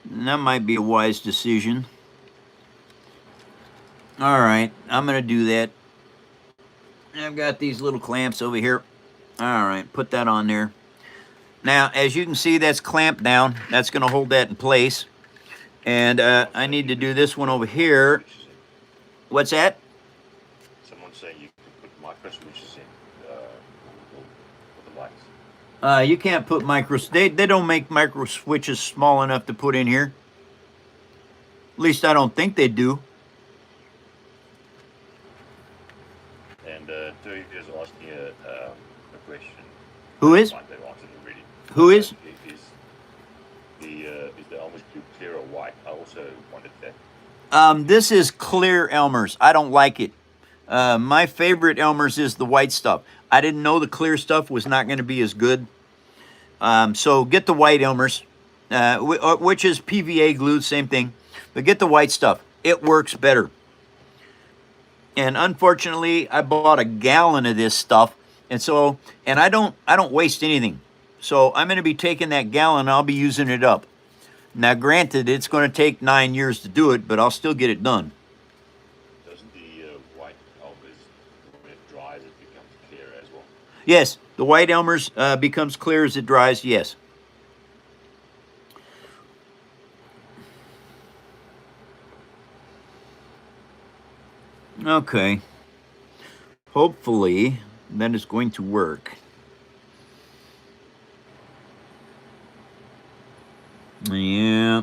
That might be a wise decision. All right, I'm going to do that. I've got these little clamps over here. All right, put that on there. Now, as you can see, that's clamped down. That's going to hold that in place. And I need to do this one over here. What's that? Someone's saying you can put micro switches in for the lights. You can't put they don't make micro switches small enough to put in here. At least I don't think they do. And Terry is asking a question. Who is? They've answered already. Who is? Is the Elmer's glue clear or white? I also wanted that. This is clear Elmer's. I don't like it. My favorite Elmer's is the white stuff. I didn't know the clear stuff was not going to be as good. So get the white Elmer's, which is PVA glue, same thing. But get the white stuff. It works better. And unfortunately, I bought a gallon of this stuff, and I don't waste anything. So I'm going to be taking that gallon and I'll be using it up. Now, granted, it's going to take 9 years to do it, but I'll still get it done. Doesn't the white Elmer's, when it dries, it becomes clear as well? Yes, the white Elmer's becomes clear as it dries, yes. Okay. Hopefully, that is going to work. Yeah.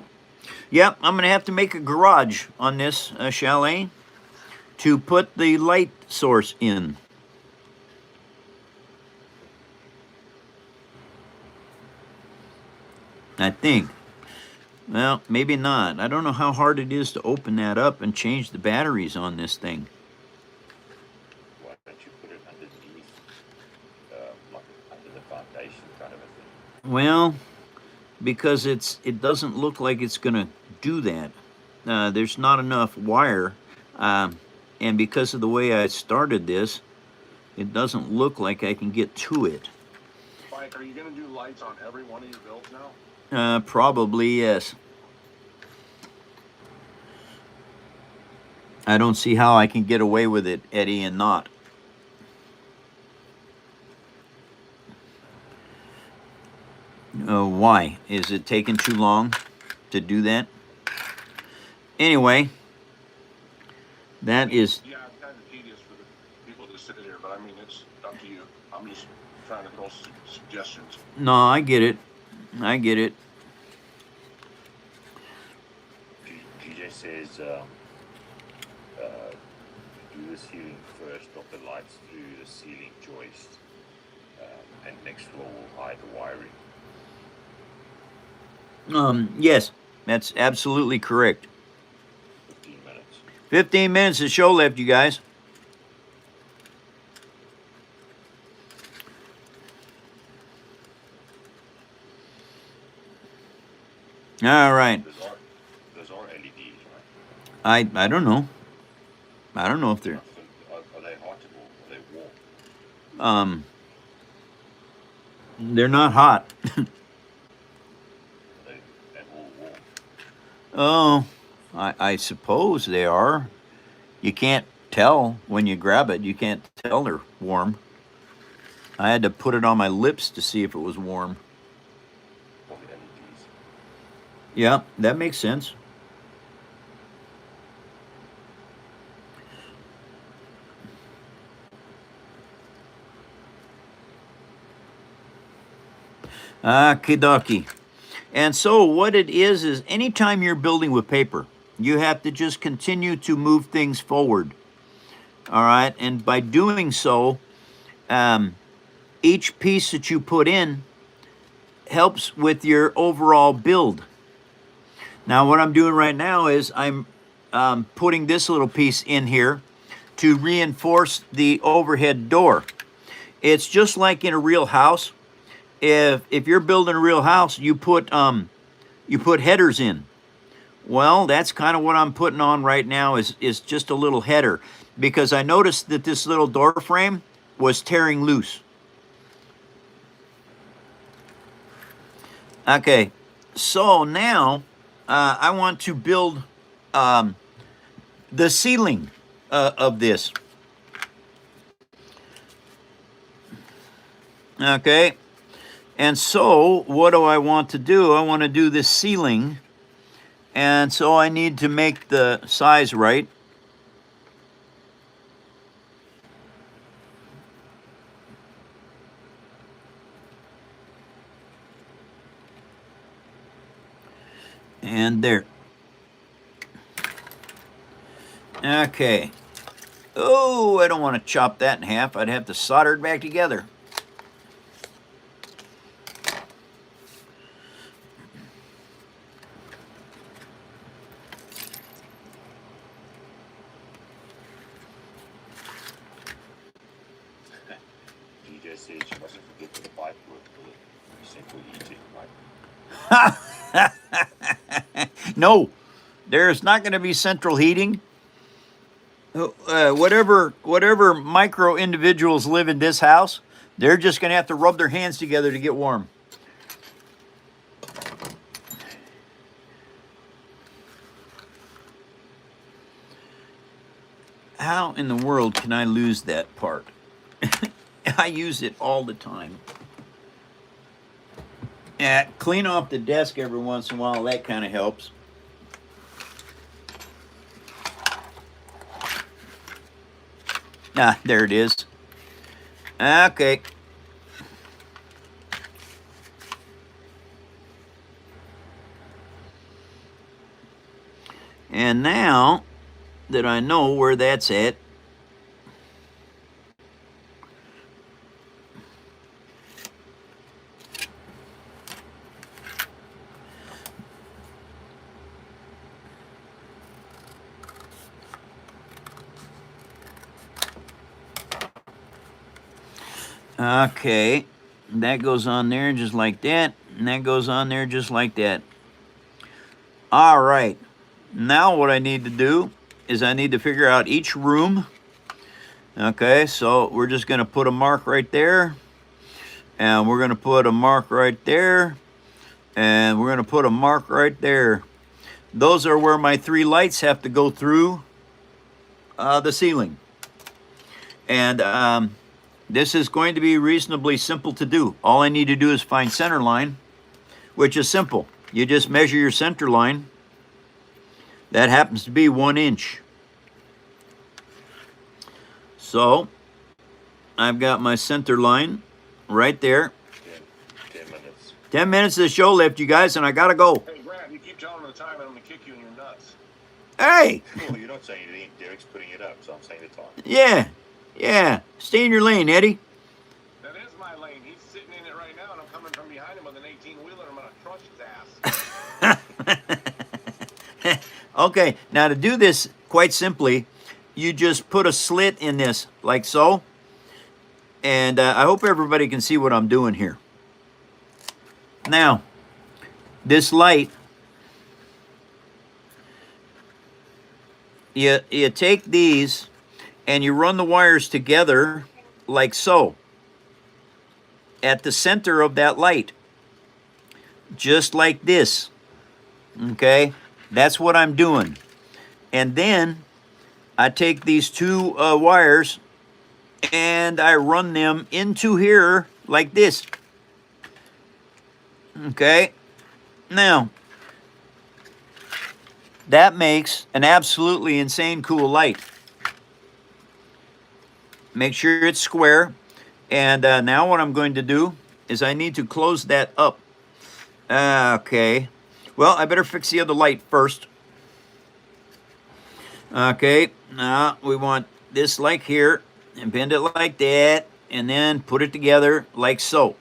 Yep, I'm going to have to make a garage on this chalet to put the light source in. I think. Well, maybe not. I don't know how hard it is to open that up and change the batteries on this thing. Why don't you put it underneath, like under the foundation kind of a thing? Well, because it doesn't look like it's going to do that. There's not enough wire, and because of the way I started this, it doesn't look like I can get to it. Mike, are you going to do lights on every one of your builds now? Probably, yes. I don't see how I can get away with it, Eddie, and not. Why? Is it taking too long to do that? Anyway, that is... Yeah, it's kind of tedious for the people to sit here, but I mean, it's up to you. I'm just trying to throw suggestions. No, I get it. I get it. TJ says, do the ceiling first, drop the lights through the ceiling joist, and next floor will hide the wiring. Yes, that's absolutely correct. 15 minutes. 15 minutes of show left, you guys. All right. Those are LEDs, right? I don't know. I don't know if they're... Are they hot or are they warm? They're not hot. Are they at all warm? Oh, I suppose they are. You can't tell when you grab it. You can't tell they're warm. I had to put it on my lips to see if it was warm. Probably LEDs. Yeah, that makes sense. Okie-dokie. And so what it is anytime you're building with paper, you have to just continue to move things forward. All right, and by doing so, each piece that you put in helps with your overall build. Now what I'm doing right now is I'm putting this little piece in here to reinforce the overhead door. It's just like in a real house. If you're building a real house, you put headers in. Well, that's kind of what I'm putting on right now is just a little header, because I noticed that this little door frame was tearing loose. Okay, so now I want to build the ceiling of this. Okay. And so, what do I want to do? I want to do this ceiling, and so I need to make the size right. And there. Okay. Oh, I don't want to chop that in half. I'd have to solder it back together. DJ says you mustn't forget the pipe work for the central heating, right? No, there's not going to be central heating. Whatever micro individuals live in this house, they're just going to have to rub their hands together to get warm. How in the world can I lose that part? I use it all the time. Yeah, clean off the desk every once in a while. That kind of helps. Ah, there it is. Okay. And now that I know where that's at, okay, that goes on there just like that, and that goes on there just like that. All right, now what I need to do is I need to figure out each room. Okay, so we're just going to put a mark right there, and we're going to put a mark right there, and we're going to put a mark right there. Those are where my 3 lights have to go through. the ceiling. And this is going to be reasonably simple to do. All I need to do is find center line, which is simple. You just measure your center line. That happens to be 1 inch. So I've got my center line right there. 10 minutes. 10 minutes of the show left, you guys, and I gotta go. Hey, Brad, you keep telling the time, and I'm gonna kick you in your nuts. Hey! Well, you're not saying anything. Derek's putting it up, so I'm saying the time. Yeah. Stay in your lane, Eddie. That is my lane. He's sitting in it right now, and I'm coming from behind him with an 18-wheeler. I'm gonna crush his ass. Okay, now to do this quite simply, you just put a slit in this, like so. And I hope everybody can see what I'm doing here. Now, this light, you take these and you run the wires together like so at the center of that light, just like this. Okay, that's what I'm doing. And then I take these two wires and I run them into here like this. Okay, now that makes an absolutely insane cool light. Make sure it's square. And now what I'm going to do is I need to close that up. Okay, well, I better fix the other light first. Okay, now we want this like here and bend it like that and then put it together like so.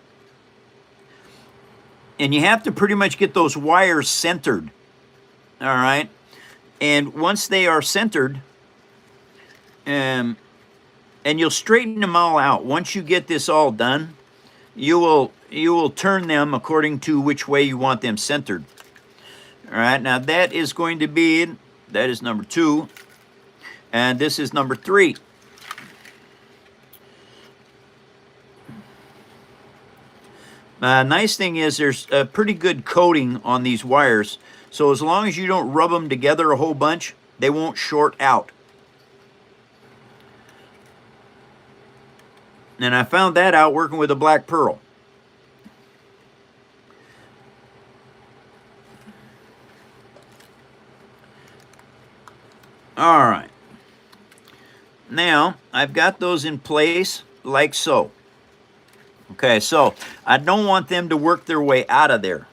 And you have to pretty much get those wires centered. All right, and once they are centered, and you'll straighten them all out. Once you get this all done, you will turn them according to which way you want them centered. All right, now that is number 2, and this is number 3. Nice thing is there's a pretty good coating on these wires, so as long as you don't rub them together a whole bunch, they won't short out. And I found that out working with a black pearl. All right. Now, I've got those in place like so. Okay, so I don't want them to work their way out of there.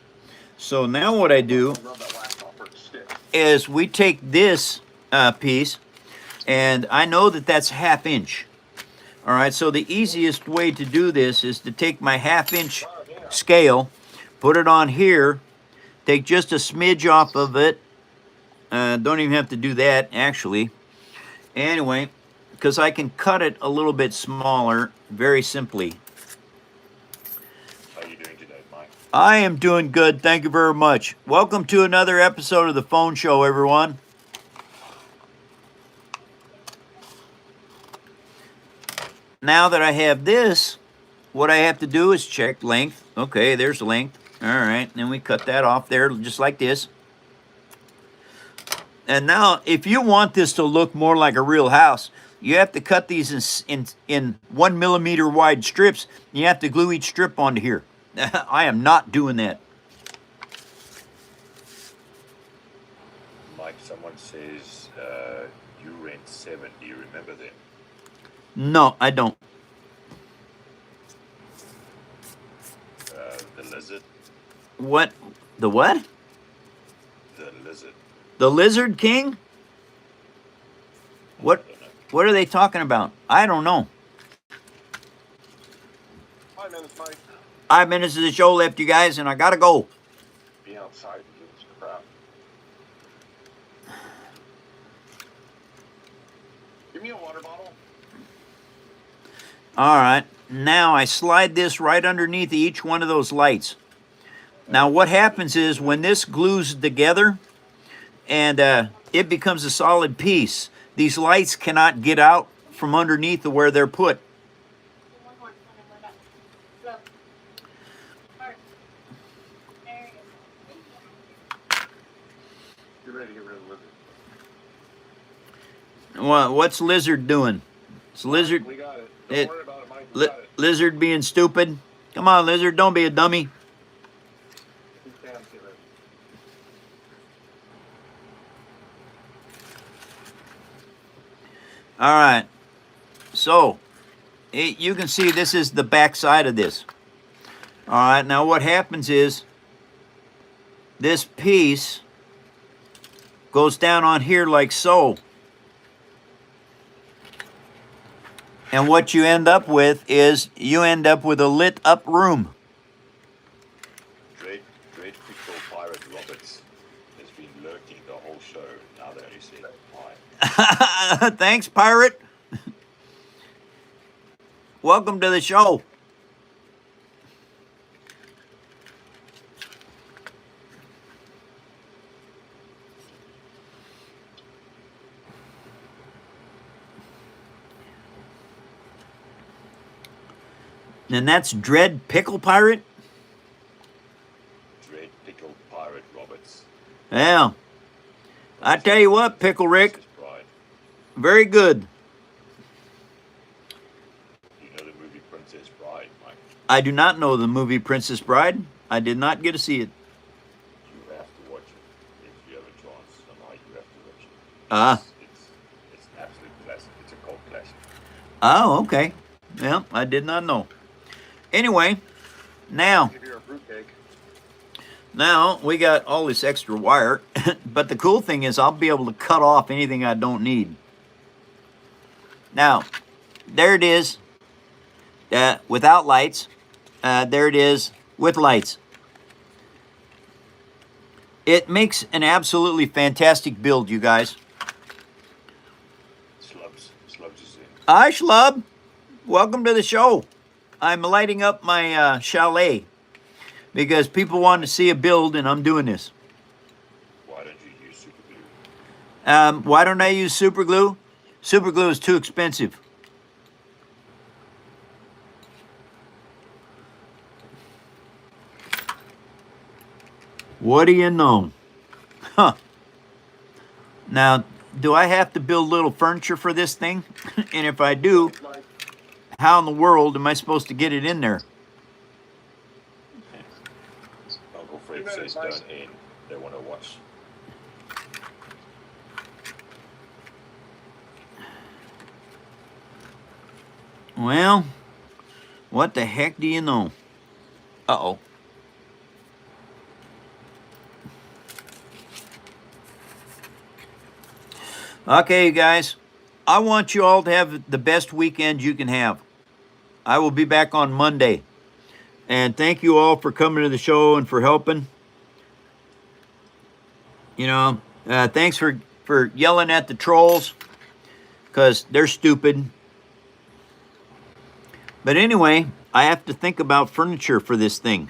So now what I do Rub that wax off with a stick. is we take this piece, and I know that that's 1/2 inch. All right, so the easiest way to do this is to take my 1/2 inch scale, put it on here, take just a smidge off of it. Don't even have to do that, actually. Anyway, because I can cut it a little bit smaller very simply. How are you doing today, Mike? I am doing good, thank you very much. Welcome to another episode of the Phone Show, everyone. Now that I have this, what I have to do is check length. Okay, there's the length. All right, then we cut that off there just like this. And now, if you want this to look more like a real house, you have to cut these in 1 millimeter wide strips. You have to glue each strip onto here. I am not doing that. Mike, someone says you rent 7. Do you remember them? No, I don't. The lizard? What? The what? The lizard. The Lizard King? What? What are they talking about? I don't know. 5 minutes, Mike. 5 minutes of the show left, you guys, and I gotta go. Be outside and give us crap. Give me a water bottle. All right. Now I slide this right underneath each one of those lights. Now what happens is when this glues together and it becomes a solid piece, these lights cannot get out from underneath of where they're put. You're ready to get rid of the lizard. What's Lizard doing? It's Lizard. We got it. Don't It- worry about it, Mike. We got it. Lizard being stupid. Come on, Lizard. Don't be a dummy. He can't see it. All right. So, you can see this is the back side of this. All right. Now, what happens is this piece goes down on here like so. And what you end up with is you end up with a lit up room. Dread Pickle Pirate Roberts has been lurking the whole show. Now they only said hi. Thanks, pirate. Welcome to the show. And that's Dread Pickle Pirate? Dread Pickle Pirate Roberts. Yeah. I tell you what, Pickle Rick, Princess Bride. very good. You know the movie Princess Bride, Mike? I do not know the movie Princess Bride. I did not get to see it. You have to watch it if you have a chance. And I, you have to watch it. Ah. It's an absolute classic. It's a cult classic. Oh, okay. Yeah, I did not know. Anyway, now Give you a fruitcake. we got all this extra wire, but the cool thing is I'll be able to cut off anything I don't need. Now, there it is without lights. There it is with lights. It makes an absolutely fantastic build, you guys. Slubs is in. Hi, Schlub. Welcome to the show. I'm lighting up my chalet because people want to see a build, and I'm doing this. Why don't you use super glue? Why don't I use super glue? Super glue is too expensive. What do you know? Huh. Now, do I have to build little furniture for this thing? And if I do, Mike, how in the world am I supposed to get it in there? Uncle Fred 2 minutes, says Mike. don't end. They want to watch. Well, what the heck do you know? Uh-oh. Okay, you guys. I want you all to have the best weekend you can have. I will be back on Monday. And thank you all for coming to the show and for helping. You know, thanks for yelling at the trolls, because they're stupid. But anyway, I have to think about furniture for this thing.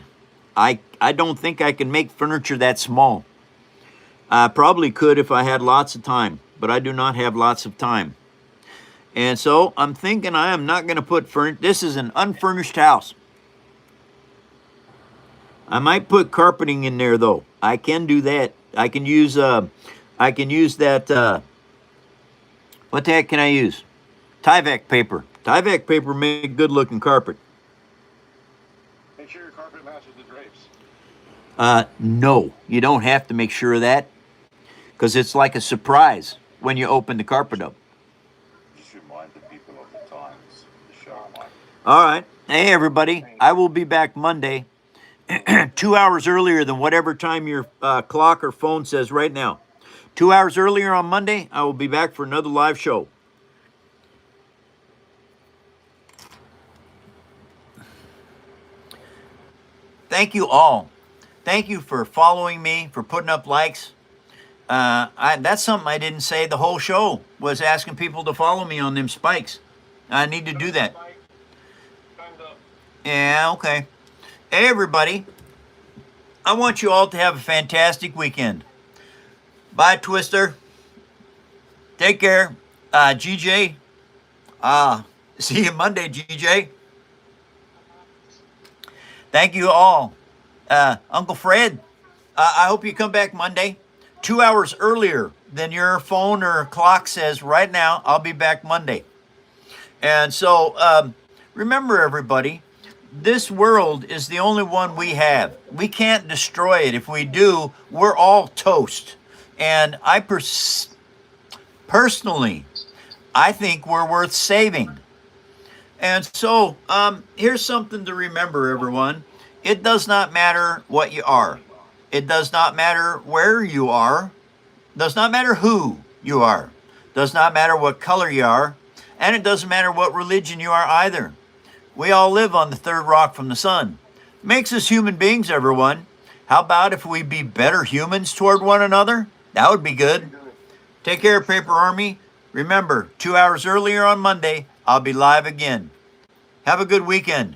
I don't think I can make furniture that small. I probably could if I had lots of time, but I do not have lots of time. And so I'm thinking I am not going to put furniture. This is an unfurnished house. I might put carpeting in there though. I can do that. I can use that. What the heck can I use? Tyvek paper. Tyvek paper make good looking carpet. make sure your carpet matches the drapes. No, you don't have to make sure of that, because it's like a surprise when you open the carpet up. Just remind the people of the times, the show, Mike. All right. Hey, everybody. I will be back Monday, 2 hours earlier than whatever time your clock or phone says right now. 2 hours earlier on Monday, I will be back for another live show. Thank you all. Thank you for following me, for putting up likes. That's something I didn't say the whole show, was asking people to follow me on them spikes. I need to do that. Mike, time's up. Yeah, okay. Hey, everybody. I want you all to have a fantastic weekend. Bye, Twister. Take care. GJ. See you Monday, GJ. Thank you all. Uncle Fred, I hope you come back Monday. 2 hours earlier than your phone or clock says right now. I'll be back Monday. And so remember, everybody, this world is the only one we have. We can't destroy it. If we do, we're all toast. And I personally, I think we're worth saving. And so here's something to remember, everyone. It does not matter what you are. It does not matter where you are. Does not matter who you are. Does not matter what color you are. And it doesn't matter what religion you are either. We all live on the third rock from the sun. Makes us human beings, everyone. How about if we be better humans toward one another? That would be good. Take care, Paper Army. Remember, 2 hours earlier on Monday, I'll be live again. Have a good weekend.